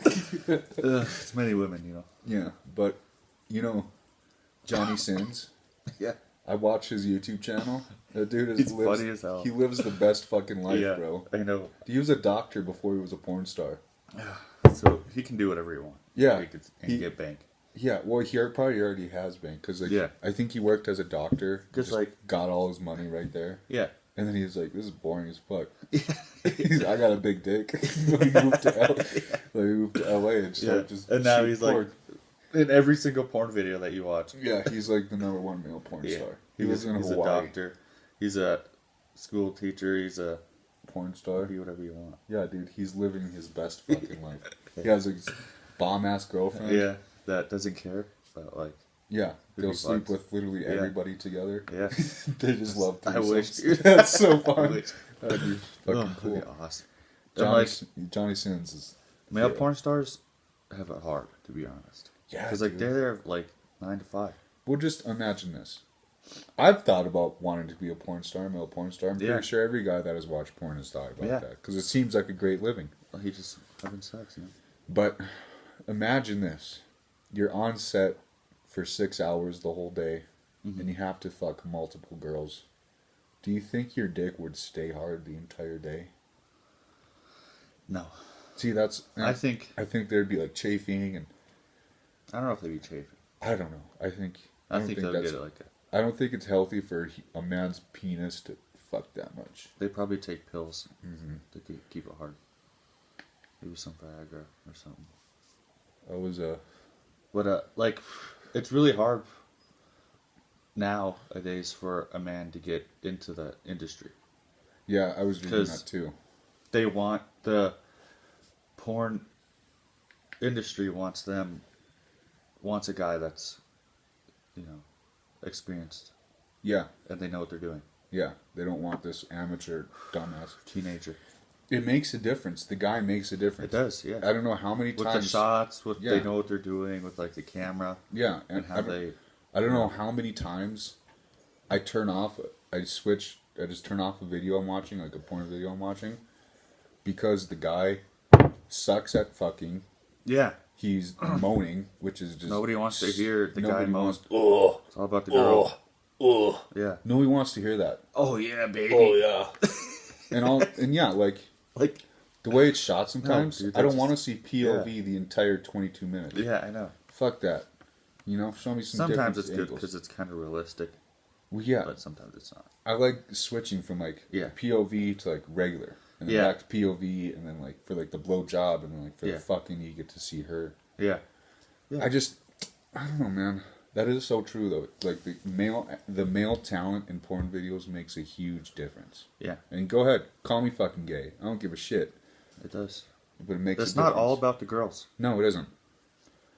It's many women, Yeah, but Johnny Sins. Yeah. I watch his YouTube channel. That dude He's funny as hell. He lives the best fucking life, Yeah, bro. I know. He was a doctor before he was a porn star. So he can do whatever he wants. Yeah. And get bank. Yeah, well, he probably already has been because Yeah. I think he worked as a doctor. Just like- got all his money right there, Yeah. and then he was like, "This is boring as fuck." I got a big dick. So he moved to LA and started just And now shooting he's porn. like in every single porn video that you watch. Yeah, he's like the number one male porn star. He He's lives in a Hawaii. doctor. He's a school teacher. He's a Porn star. be whatever you want. Yeah, dude, he's living his best fucking life. He has a bomb ass girlfriend. Yeah, that doesn't care about like. Yeah, they'll Pretty sleep fucks. with literally Yeah. everybody together. Yeah. They just love I wish, threesomes. dude. That's so I fun. wish. That'd be fucking That'd cool. be awesome. And Johnny Sins is male yeah. porn stars have it hard, to be honest. Yeah, Because like dude. they're there like 9 to 5. Well, just imagine this. I've thought about wanting to be a porn star, male porn star. I'm Yeah. pretty sure every guy that has watched porn has thought about Yeah. that because it seems like a great living. Well, he just having sex, But imagine this: you're on set for 6 hours the whole day, Mm-hmm. and you have to fuck multiple girls. Do you think your dick would stay hard the entire day? No. See, I think there'd be like chafing, and I don't know if they'd be chafing. I don't know. I think I think they'll get it like that. I don't think it's healthy for a man's penis to fuck that much. They probably take pills Mm-hmm. to keep it hard. Maybe some Viagra or something. I was But like, it's really hard nowadays for a man to get into the industry. yeah, I was reading 'Cause- that too. They want the porn industry wants a guy that's experienced Yeah, and they know what they're doing. yeah. They don't want this amateur dumbass. Teenager. It makes a difference. The guy makes a It difference. does, yeah. I don't know how many With times. the shots, with Yeah. they know what they're doing, with like the camera Yeah, and how they. I don't know how many times I turn off. I just turn off a video I'm watching, like a porn video I'm watching, because the guy sucks at fucking. Yeah. He's moaning, which is just Nobody wants to hear the guy nobody moan. wants- It's all about the girl. Yeah. Nobody wants to hear that. Oh yeah, baby. yeah. And yeah, like Like. the way it's shot sometimes, dude, I don't that's want to see POV the entire 22 minutes. Yeah, I know. Fuck that. Show me some Sometimes different it's good angles. because it's kind of realistic, Well, yeah, but sometimes it's not. I like switching from like Yeah. POV to like regular, and then Yeah. back to POV, and then like for like the blow job, and then like for Yeah. the fucking you get to see her. Yeah. Yeah. I don't know, man. That is so true though. Like the male talent in porn videos makes a huge difference. Yeah, And go ahead, call me fucking gay. I don't give a shit. it does. But it makes. It's a not all difference. about the girls. No, it isn't.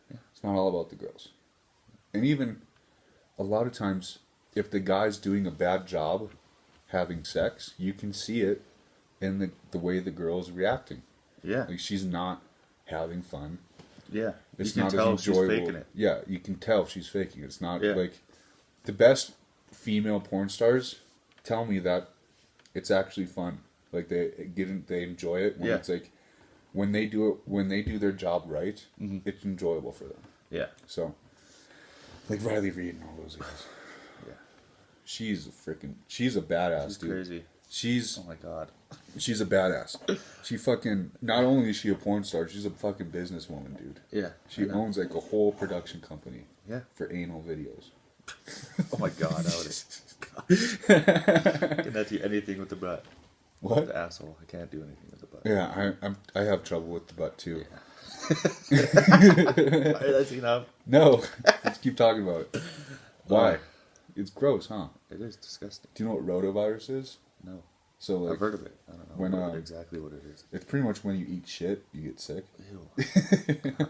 Yeah. It's not all about the girls. And even a lot of times, if the guy's doing a bad job, having sex, you can see it in the way the girl's reacting. Yeah. Like, she's not having fun. Yeah. It's you can not tell as she's enjoyable. faking it. Yeah, you can tell she's faking it. It's not Yeah. like the best female porn stars tell me that it's actually fun. Like they enjoy it when Yeah. it's like when they do their job right, it's enjoyable for them. Yeah. So like Riley Reid and all those guys. Yeah. She's a badass, She's dude. crazy. She's Oh my god. a badass. She fucking, not only is she a porn star, she's a fucking businesswoman, dude. Yeah. She owns like a whole production company. Yeah. For anal videos. Oh my god, I would cannot do anything with the butt. What? The asshole. I can't do anything with the butt. Yeah, I have trouble with the butt too. That's enough. No, let's keep talking about it. Why? It's gross, huh? It is disgusting. Do you know what rotavirus is? No. So like, I've heard of it. I don't know when, exactly what it is. it's pretty much when you eat shit, you get sick. Ew.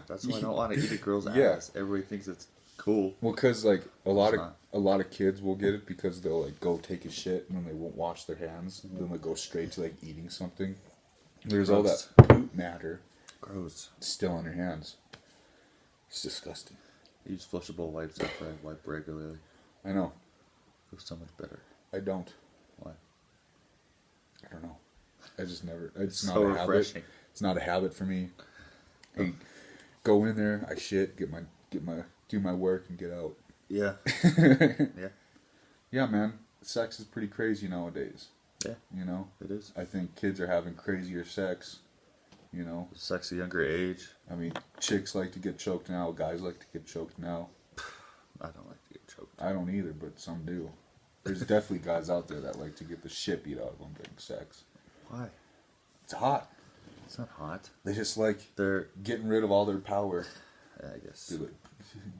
That's why I don't want to eat a girl's Yeah. ass. Everybody thinks it's cool. Well, because like a lot It's of kids will get it because they'll like go take a shit and then they won't wash their hands and then they go straight to like eating something. There's all that Gross. poop matter Gross. still on your hands. It's disgusting. Use flushable wipes after I wipe regularly. I know. Feels so much better. I don't. Why? I don't know. I just never. It's So not a refreshing. habit. It's not a habit for me. I go in there, I shit, do my work, and get out. Yeah. Yeah. Yeah, man. Sex is pretty crazy nowadays. Yeah. You know. It is. I think kids are having crazier sex. You know. Sex at a younger age. I mean, chicks like to get choked now. Guys like to get choked now. I don't like to get choked. I don't either, but some do. There's definitely guys out there that like to get the shit beat out of them during sex. Why? It's hot. It's not hot. They just like They're. getting rid of all their power. I guess. They like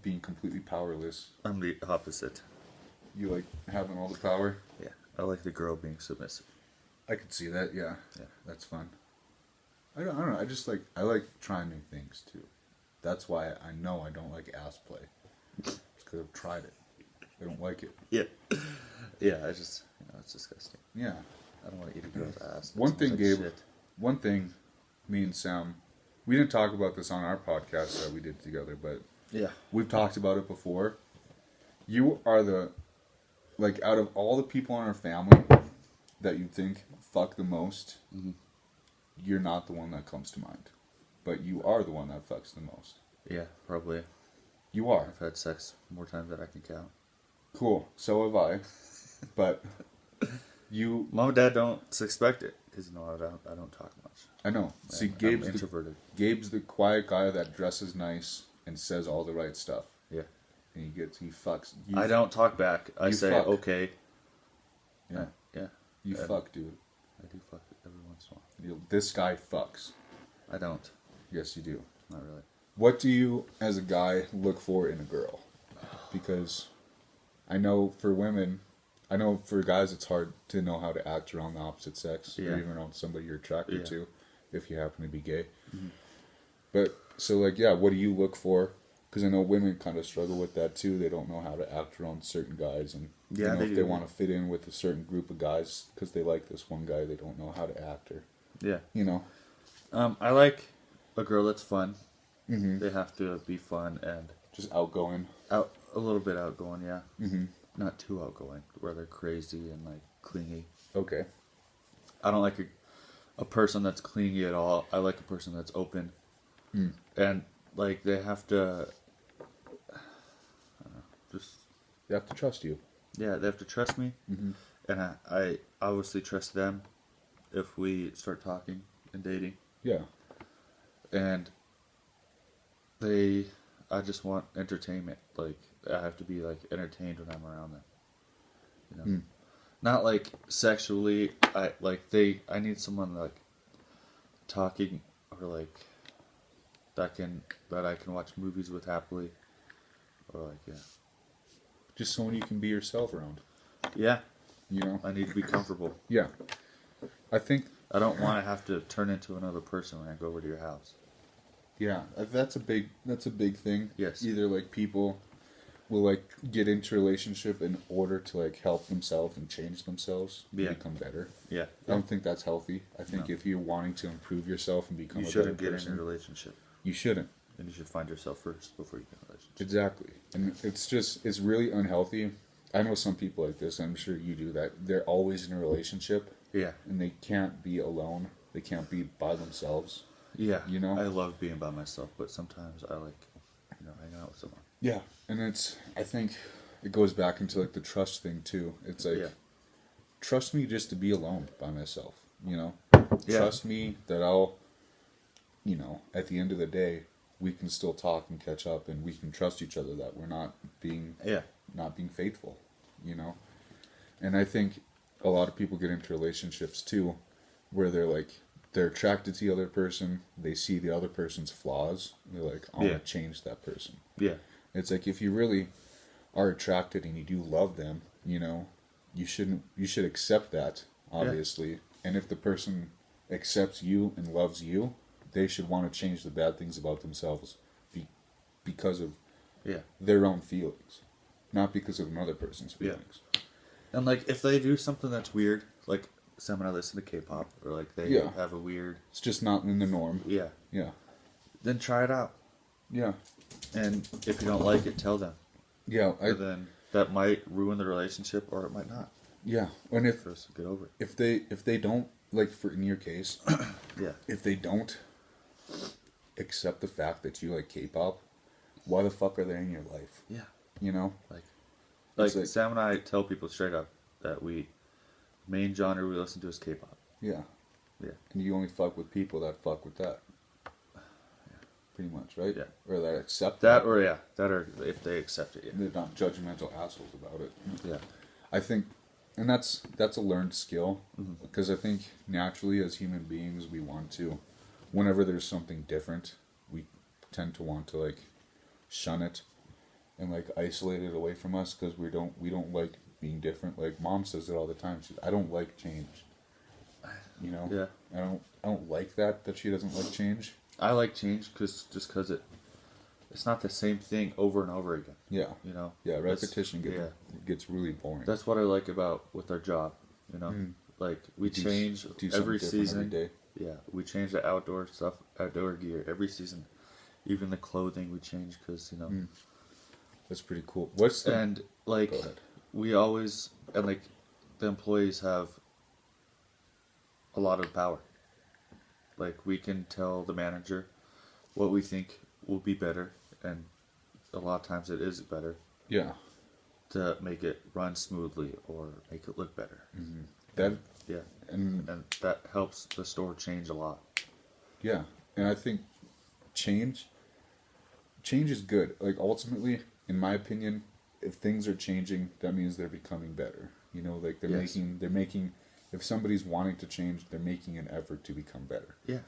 being completely powerless. I'm the opposite. You like having all the power. Yeah. I like the girl being submissive. I could see that. Yeah, Yeah. that's fun. I don't know. I like trying new things too. That's why I know I don't like ass play. It's because I've tried it. I don't like it. Yeah. Yeah, it's disgusting. Yeah. I don't want to eat a girl's ass. One It thing, smells like Gabe. shit. One thing, me and Sam, we didn't talk about this on our podcast that we did together, but Yeah. we've talked about it before. You are out of all the people in our family that you think fuck the most, you're not the one that comes to mind. But you are the one that fucks the most. Yeah, probably. You are. I've had sex more times than I can count. Cool. So have I. But you... Mom and Dad don't expect it because I don't talk much. I know. See, I'm Gabe's introverted. Gabe's the quiet guy that dresses nice and says all the right stuff. Yeah. And he fucks. I don't talk back. I you say fuck. okay. Yeah. Yeah. You And fuck, dude. I do fuck every once in a while. This guy fucks. I don't. Yes, you do. Not really. What do you, as a guy, look for in a girl? Because I know for women, I know for guys it's hard to know how to act around the opposite sex, Yeah. or even around somebody you're attracted Yeah. to, if you happen to be gay. But, so what do you look for? Because I know women kind of struggle with that too. They don't know how to act around certain guys, and Yeah, they if do. they want to fit in with a certain group of guys because they like this one guy, they don't know how to act, or Yeah. I like a girl that's fun. Mm-hmm. They have to be fun and just outgoing. a little bit outgoing. Yeah. Mm-hmm. Not too outgoing, where they're crazy and like clingy. Okay. I don't like a person that's clingy at all. I like a person that's open. And like they have to They have to trust you. they have to trust me. And I obviously trust them if we start talking and dating. Yeah. And I just want entertainment. Like I have to be like entertained when I'm around them. You know, not like sexually. I need someone like talking or like that I can watch movies with happily, or like Just someone you can be yourself around. yeah. You know. I need to be comfortable. Yeah. I think. I don't want to have to turn into another person when I go over to your house. Yeah, that's a big thing. Yes. Either like people, will like get into a relationship in order to like help themselves and change themselves and Yeah. become better. Yeah. I don't think that's healthy. I think No. if you're wanting to improve yourself and become You a shouldn't better get in a person, relationship. you shouldn't. And you should find yourself first before you get in a relationship. Exactly. And it's really unhealthy. I know some people like this. I'm sure you do that. They're always in a relationship Yeah. and they can't be alone. They can't be by themselves. Yeah. You know? I love being by myself, but sometimes I like, hanging out with someone. Yeah. And I think it goes back into like the trust thing too. It's like, Yeah. trust me just to be alone by myself, Yeah. Trust me that I'll, at the end of the day, we can still talk and catch up and we can trust each other that we're not being faithful, And I think a lot of people get into relationships too where they're attracted to the other person, they see the other person's flaws, and they're like, I want to change that person. Yeah. It's like if you really are attracted and you do love them, you should accept that, obviously. And if the person accepts you and loves you, they should want to change the bad things about themselves because of their own feelings, not because of another person's feelings. And like if they do something that's weird, like someone I listen to K-pop, or like they have a weird, It's just not in the norm. yeah, then try it out. Yeah. And if you don't like it, tell them. Yeah. And then that might ruin the relationship, or it might not. Yeah. And if First, get over it. if they don't, like for in your case, Yeah. if they don't accept the fact that you like K-pop, why the fuck are they in your life? Yeah. Like Sam and I tell people straight up that main genre we listen to is K-pop. Yeah. Yeah. And you only fuck with people that fuck with that. Pretty much, right? Yeah. Or that accept That or if they accept it. Yeah. They're not judgmental assholes about it. Yeah. I think, and that's a learned skill, because I think naturally as human beings we want to, whenever there's something different, we tend to want to like shun it and like isolate it away from us because we don't like being different. Like Mom says it all the time. She's, I don't like change. Yeah. I don't like that she doesn't like change. I like change because it's not the same thing over and over again. Yeah. Yeah, That's- repetition gets really boring. That's what I like about with our job. Like we Do change something every different season. every day. Yeah, we change the outdoor stuff, outdoor gear every season. Even the clothing we change because That's pretty cool. What's the and like Go ahead. we always and like the employees have a lot of power. Like we can tell the manager what we think will be better, and a lot of times it is better Yeah. to make it run smoothly or make it look better. That Yeah, and and that helps the store change a lot. yeah, and I think change is good. Like ultimately, in my opinion, if things are changing, that means they're becoming better. Like they're Yes. making if somebody's wanting to change, they're making an effort to become better. Yeah.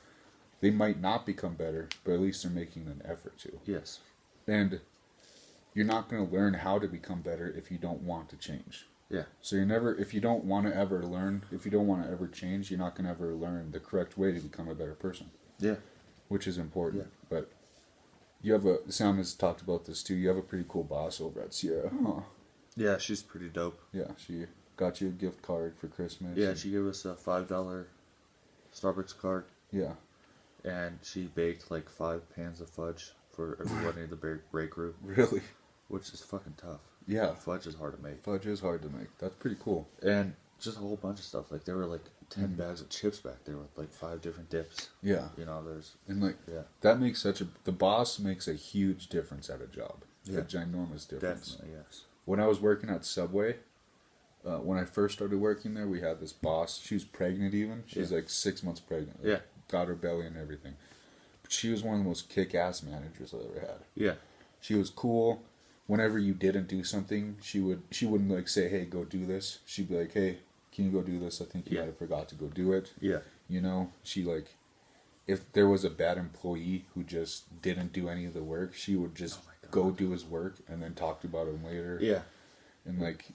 They might not become better, but at least they're making an effort to. Yes. And you're not going to learn how to become better if you don't want to change. Yeah. So if you don't want to ever learn, if you don't want to ever change, you're not going to ever learn the correct way to become a better person, Yeah. which is important. Yeah. But Sam has talked about this too. You have a pretty cool boss over at Sierra, huh? Yeah, she's pretty dope. Yeah, she got you a gift card for Christmas. Yeah, she gave us a $5 Starbucks card, Yeah. and she baked like 5 pans of fudge for everybody in the break room, Really? which is fucking tough. Yeah. Fudge is hard to make. Fudge is hard to make. That's pretty cool. And just a whole bunch of stuff. Like there were like 10 bags of chips back there with like 5 different dips. Yeah. There's And like yeah, that makes the boss makes a huge difference at a job. Yeah. A ginormous difference. definitely yes. When I was working at Subway, when I first started working there, we had this boss. She was pregnant even. She was like 6 months pregnant. Like, Yeah. Got her belly and everything. But she was one of the most kick-ass managers I ever had. Yeah, She was cool. Whenever you didn't do something, she wouldn't like say, "Hey, go do this." She'd be like, "Hey, can you go do this? I think you Yeah. might have forgot to go do it." yeah, She like, if there was a bad employee who just didn't do any of the work, she would just Oh my God. go do his work and then talk about him later. yeah. And like,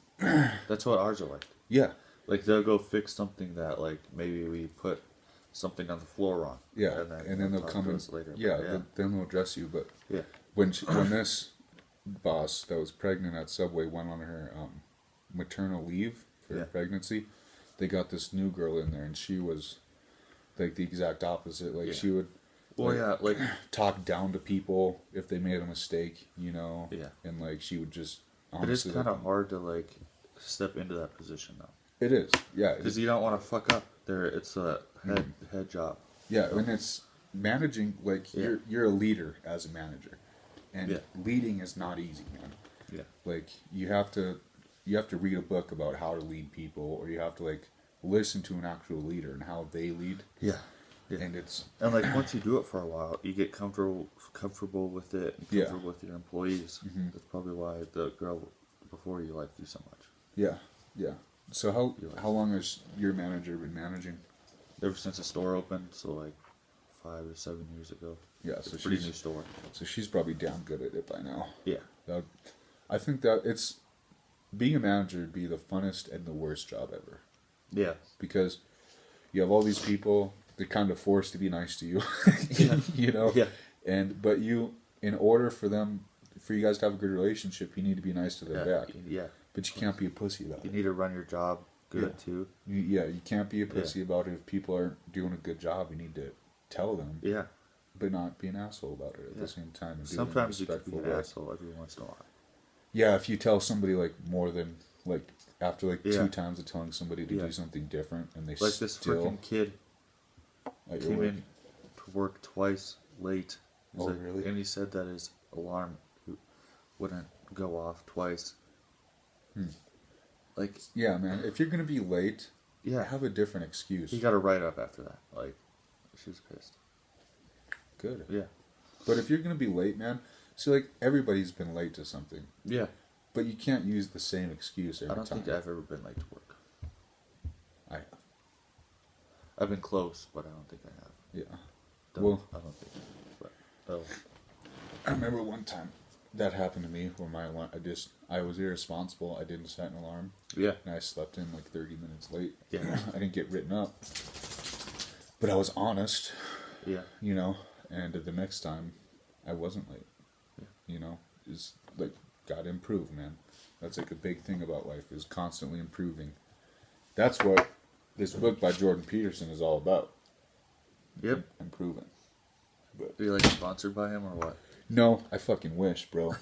That's what ours are like. yeah, Like they'll go fix something that like maybe we put something on the floor wrong. yeah, and then they'll talk come to in us later. Yeah, Yeah. then they'll address you. But Yeah. when boss that was pregnant at Subway went on her maternal leave for her pregnancy. They got this new girl in there, and she was like the exact opposite. Like she would, talk down to people if they made a mistake, you know. Yeah. And like she would just. It is kind of hard to like step into that position though. It is, yeah. Because you don't want to fuck up. It's a head job. Yeah, and it's managing. Like you're a leader as a manager, and leading is not easy, man. Yeah. Like you have to read a book about how to lead people, or you have to like listen to an actual leader and how they lead. Yeah. Yeah. And like once you do it for a while, you get comfortable with it, and comfortable with your employees. Mm-hmm. That's probably why the girl before you liked you so much. Yeah, yeah. So how long has your manager been managing? Ever since the store opened, so like 5 or 7 years ago. Yeah, it's so a pretty new store. So she's probably damn good at it by now. Yeah. I think that it's being a manager would be the funnest and the worst job ever. Yeah. Because you have all these people. They're kind of forced to be nice to you, you know. Yeah. But in order for you guys to have a good relationship, you need to be nice to them back. Yeah. But you can't be a pussy about it. You need to run your job good too. You can't be a pussy about it. If people aren't doing a good job, you need to tell them. Yeah. But not be an asshole about it at the same time. And sometimes you can be an asshole every once in a while. Yeah, if you tell somebody like more than like after like 2 times of telling somebody to do something different, and they like this freaking kid. Came in to work twice late. Really? And he said that his alarm wouldn't go off twice. Like, yeah, man. If you're gonna be late, have a different excuse. He got a write up after that. Like, she was pissed. Good. Yeah. But if you're gonna be late, man, see, like everybody's been late to something. Yeah. But you can't use the same excuse every time. I don't think I've ever been late to work. I have. I've been close, but I don't think I have. Yeah. I don't think I have. But, I remember one time that happened to me where my alarm, I was irresponsible. I didn't set an alarm. Yeah. And I slept in like 30 minutes late. Yeah. I didn't get written up. But I was honest. Yeah. You know, and the next time I wasn't late. Yeah. You know, is like gotta improve, man. That's like a big thing about life, is constantly improving. That's what this book by Jordan Peterson is all about. Yep. Improving. But are you like sponsored by him or what? No, I fucking wish, bro.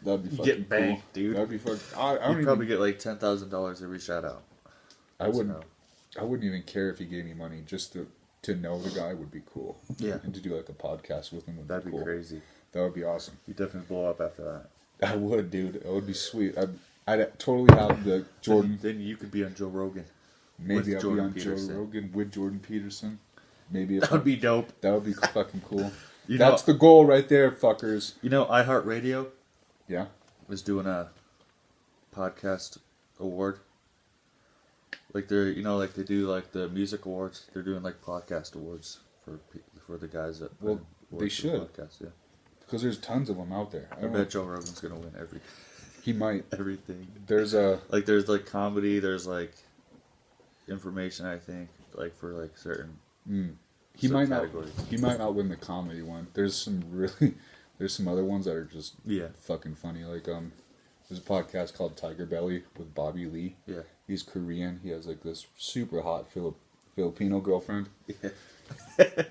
That'd be fucking get banked, cool. dude. That'd be fucking. I don't You'd probably get like $10,000 every shout out. I wouldn't even care if he gave me money. Just to know the guy would be cool. Yeah. And to do like a podcast with him would That'd be be cool. crazy. That would be awesome. You'd definitely blow up after that. I would, dude. It would be sweet. I'd totally have the Jordan. Then you could be on Joe Rogan. Maybe I'll be on Joe Rogan with Jordan Peterson. Maybe that would be dope. That would be fucking cool. That's the goal right there, fuckers. You know, iHeartRadio. Yeah. Was doing a podcast award. Like they're, like they do like the music awards. They're doing like podcast awards for the guys that. Well, they should. Podcast, yeah. Because there's tons of them out there. I bet Joe Rogan's gonna win everything. He might. Everything. There's there's like comedy. There's like information. I think like for like certain. He might not win the comedy one. There's some other ones that are just fucking funny. Like there's a podcast called Tiger Belly with Bobby Lee. Yeah. He's Korean. He has like this super hot Filipino girlfriend. Yeah.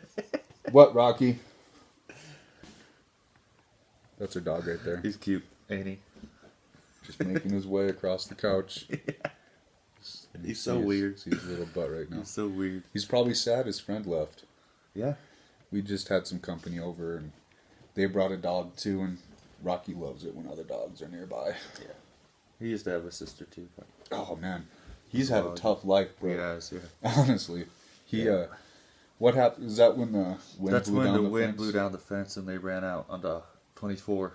What, Rocky? That's her dog right there. He's cute, ain't he? Just making his way across the couch. Yeah. He's so weird. See his little butt right now. He's so weird. He's probably sad his friend left. Yeah. We just had some company over, and they brought a dog too, and Rocky loves it when other dogs are nearby. Yeah. He used to have a sister too. But... Oh man, he's had a tough life, bro. He has, yeah. Honestly, what happened? Is that when the wind That's blew when down the the wind fence? blew down the fence and they ran out onto 24.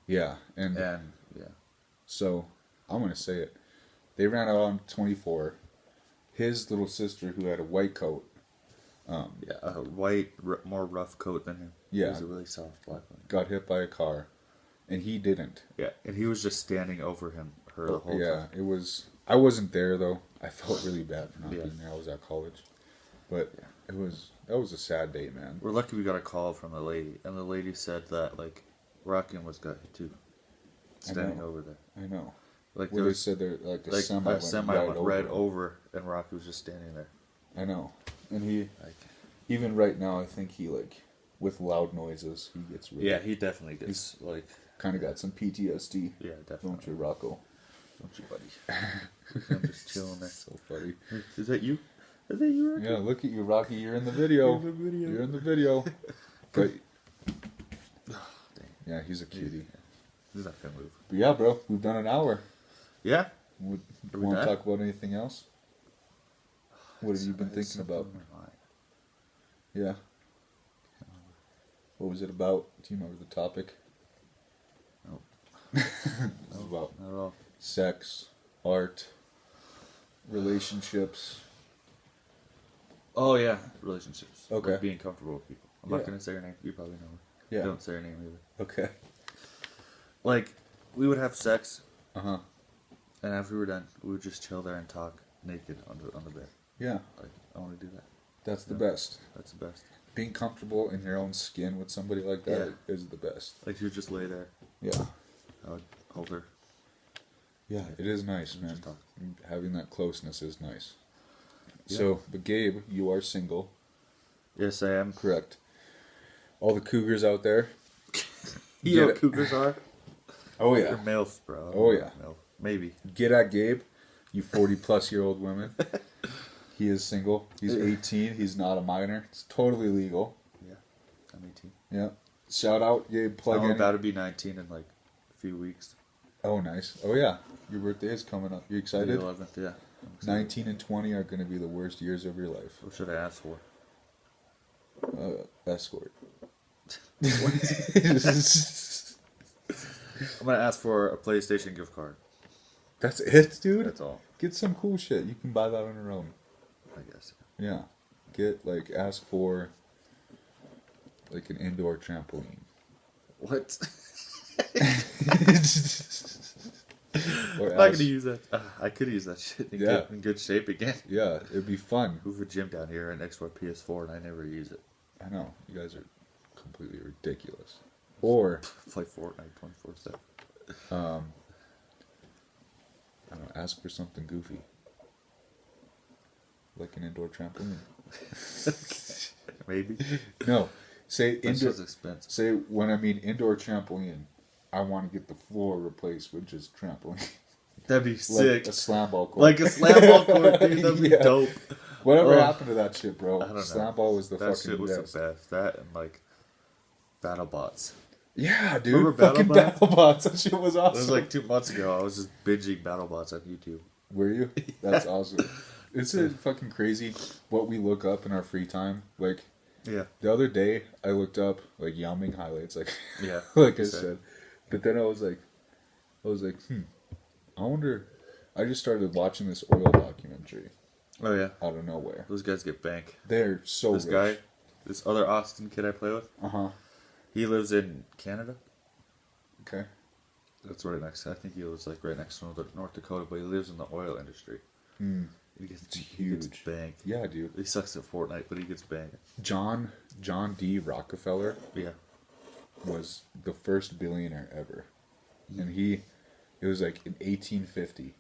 Yeah, and yeah. So I'm gonna say it. They ran out on 24. His little sister, who had a white coat. A white, more rough coat than him. Yeah. He was a really soft black one. Got hit by a car, and he didn't. Yeah, and he was just standing over her the whole time. Yeah, it was. I wasn't there though. I felt really bad for not being there. I was at college, but that was a sad day, man. We're lucky we got a call from the lady, and the lady said that like Rockin got hit too. standing over there. I know. Like Where there they said they're like a like semi, a semi right went over right him. over, and Rocky was just standing there. I know. And he, Like, even right now, I think he, like, with loud noises, he gets really... yeah, he definitely gets like. Kind of got some PTSD. Yeah, definitely. Don't you, Rocco? Don't you, buddy? I'm just chilling there. So funny. Is that you? Is that you, Rocky? Yeah, look at you, Rocky. You're in the video. You're in the video. You're in the video. But, Dang. yeah, he's a cutie. He's not gonna move. But yeah, bro, we've done an hour. Yeah. Would Are you we want to done? talk about anything else? What have you been It's thinking about? something in my mind. Yeah. What was it about? Do you remember the topic? Nope. It was about Not at all. sex, art, relationships. Oh yeah, relationships. Okay. Like being comfortable with people. I'm Yeah. not gonna say her name. You probably know her. Yeah. Don't say her name either. Okay. Like, we would have sex, Uh-huh. and after we were done, we would just chill there and talk naked on the bed. Yeah, Like, I want to do that. that's the Yeah. best. That's the best. Being comfortable in your own skin with somebody like that is the best. Like, you would just lay there. Yeah. I would hold her. Yeah, it is nice, and man. just talk. Having that closeness is nice. Yeah. So, but Gabe, you are single, Yes, I am. correct? All the cougars out there. You know Get what it. cougars are? Oh They're yeah. MILFs, bro. Oh, yeah. MILF. Maybe. Get at Gabe, you 40-plus-year-old women. He is single. He's 18. He's not a minor. It's totally legal. Yeah. I'm 18. Yeah. Shout out, Gabe. Plug I'm in. about to be 19 in like a few weeks. Oh, nice. Oh yeah. Your birthday is coming up. You excited? The 11th, yeah. I'm excited. 19 and 20 are going to be the worst years of your life. What should I ask for? Escort. I'm gonna ask for a PlayStation gift card. That's it, dude. That's all. Get some cool shit. You can buy that on your own. I guess. Yeah. Get ask for like an indoor trampoline. What? Or I'm not ask- gonna use that. I could use that shit in, Yeah. good shape again. Yeah, it'd be fun. We have a gym down here right next to our PS4, and I never use it. I know. You guys are completely ridiculous. Or Play Fortnite 24/7. I don't know, ask for something goofy. Like an indoor trampoline. Maybe. No. Say That's indoor just expensive. say when I mean indoor trampoline, I want to get the floor replaced with just trampoline. That'd be Like sick. a slam ball court. Like a slam ball court, dude. That'd be Yeah. dope. Whatever Oh. happened to that shit, bro? I don't know. Slam ball was the That fucking shit was best. the best. That and like BattleBots. Yeah, dude. Remember Fucking BattleBots? BattleBots. That shit was It awesome. was like 2 months ago. I was just binging BattleBots on YouTube. Were you? That's awesome. It's fucking crazy what we look up in our free time. Like Yeah. the other day, I looked up like Yao Ming highlights, like Yeah. like I you said. But then I was like, I wonder. I just started watching this oil documentary Oh yeah. out of nowhere. Those guys get bank. They're so This rich. guy, this other Austin kid I play with, he lives in Canada. Okay. That's right next. I think he lives like right next to North Dakota, but he lives in the oil industry. Hmm. He gets It's He gets huge. bank. Yeah, dude. He sucks at Fortnite, but he gets bank. John D. Rockefeller Yeah. was the first billionaire ever, and it was like in 1850.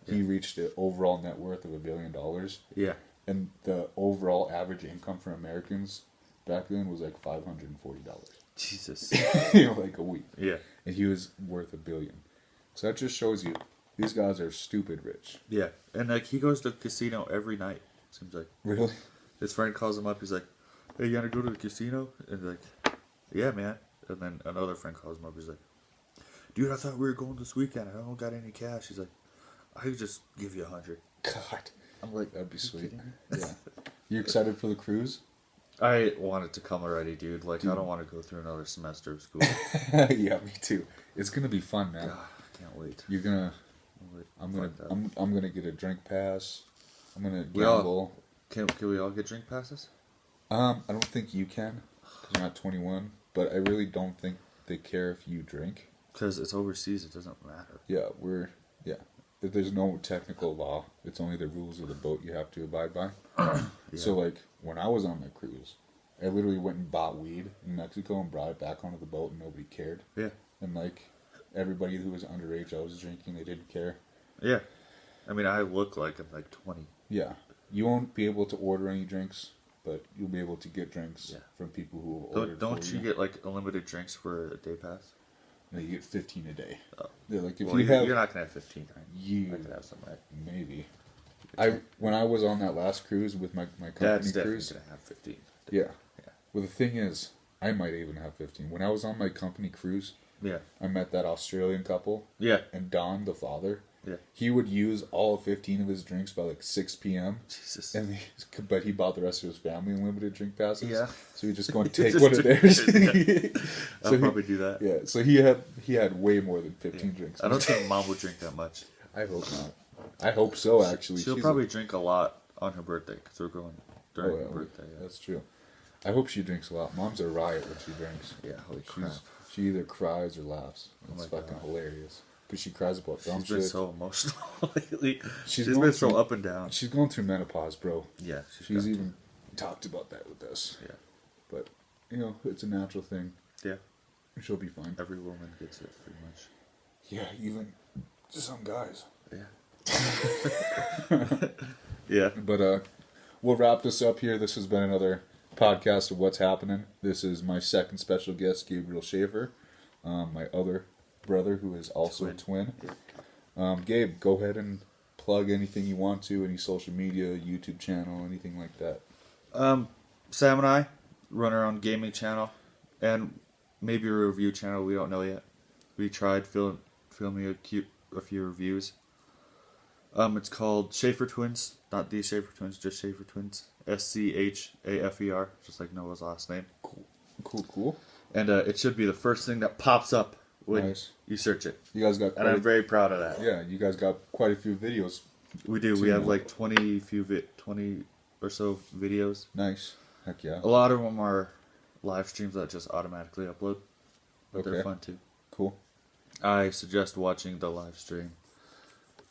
He reached an overall net worth of $1 billion, Yeah. and the overall average income for Americans back then was like $540, Jesus. like a week. Yeah. And he was worth $1 billion. So that just shows you these guys are stupid rich. Yeah. And like he goes to the casino every night. Seems like Really? his friend calls him up. He's like, "Hey, you wanna go to the casino?" And they're like, "Yeah, man." And then another friend calls him up. He's like, "Dude, I thought we were going this weekend. I don't got any cash." He's like, "I could just give you $100." God, I'm like, that'd be sweet. kidding Yeah. You excited for the cruise? I want it to come already, dude. Like, Dude. I don't want to go through another semester of school. Yeah, me too. It's gonna be fun, man. God, I can't wait. You're gonna. Wait, I'm gonna. fuck that. I'm gonna get a drink pass. I'm gonna We all- gamble. Can we all get drink passes? I don't think you can, because you're not 21. But I really don't think they care if you drink. Because it's overseas, it doesn't matter. Yeah, If there's no technical law, it's only the rules of the boat you have to abide by. So like when I was on my cruise, I literally went and bought weed in Mexico and brought it back onto the boat, and nobody cared. Yeah. And like, everybody who was underage, I was drinking. They didn't care. Yeah. I mean, I look like I'm like 20. Yeah. You won't be able to order any drinks, but you'll be able to get drinks Yeah. from people who will order. Don't you get like unlimited drinks for a day pass? No, you get 15 a day. Oh. They're like, if Well, you have, you're not gonna have 15, right? you I could have some, right? maybe. When I was on that last cruise with my company Dad's definitely cruise. gonna have 15. Yeah. Yeah. Well, the thing is, I might even have 15. When I was on my company cruise, Yeah. I met that Australian couple, Yeah. and Don, the father, Yeah. he would use all 15 of his drinks by like 6 p.m. Jesus. But he bought the rest of his family unlimited drink passes. Yeah. So he just go and take Just one of drink theirs. it, So I'll probably do that. Yeah. So he had way more than 15 drinks. I don't think Mom would drink that much. I hope not. I hope so. Actually, She'll She's probably drink a lot on her birthday because we're going during Oh, yeah, her birthday. Yeah. That's true. I hope she drinks a lot. Mom's a riot when she drinks. Yeah, holy crap. She either cries or laughs. It's my fucking God. hilarious. Because she cries about dumb She's been shit. so emotional lately. She's She's going been so through- up and down. She's going through menopause, bro. Yeah, She's got even talked about that with us. to. Yeah, But, it's a natural thing. yeah. She'll be fine. Every woman gets it pretty much. Yeah, even some guys. Yeah. Yeah. But we'll wrap this up here. This has been another podcast of What's Happening. This is my second special guest, Gabriel Schafer, my other brother who is also a twin. Gabe, go ahead and plug anything you want to, any social media, YouTube channel, anything like that. Sam and I run our own gaming channel and maybe a review channel. We don't know yet. We tried filming a few reviews. It's called Schafer Twins, not the Schafer Twins, just Schafer Twins. Schafer, just like Noah's last name. Cool. And it should be the first thing that pops up when Nice. you search it. You guys got And I'm very proud of that. yeah, you guys got quite a few videos. We do. We have like 20 or so videos. Nice. Heck yeah. A lot of them are live streams that just automatically upload, but Okay. they're fun too. Cool. I suggest watching the live stream.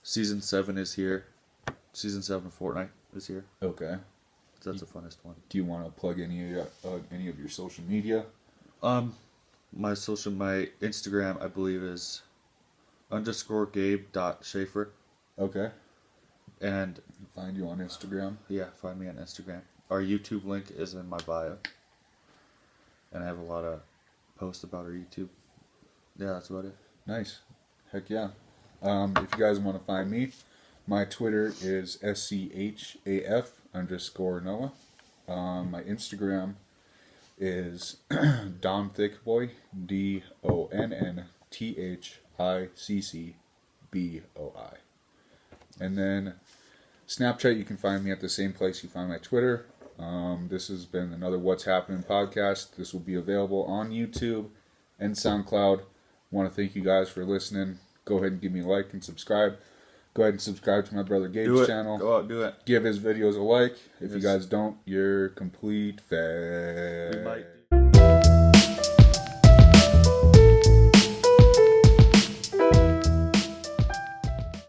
Season 7 is here. Season 7 of Fortnite is here. Okay. That's the funnest one. Do you want to plug any of your social media? My Instagram, I believe, is _Gabe.Schafer. Okay. And Find you on Instagram. yeah, find me on Instagram. Our YouTube link is in my bio. And I have a lot of posts about our YouTube. Yeah, that's about it. Nice. Heck yeah. If you guys want to find me, my Twitter is SCHAF _Noah. My Instagram is Don Thickboy, DONNTHICCBOI. And then Snapchat, you can find me at the same place you find my Twitter. This has been another What's Happening podcast. This will be available on YouTube and SoundCloud. Want to thank you guys for listening. Go ahead and give me a like and subscribe. Go ahead and subscribe to my brother Gabe's channel. Go out, do it. Give his videos a like. If you Yes. guys don't, you're complete fag. We might.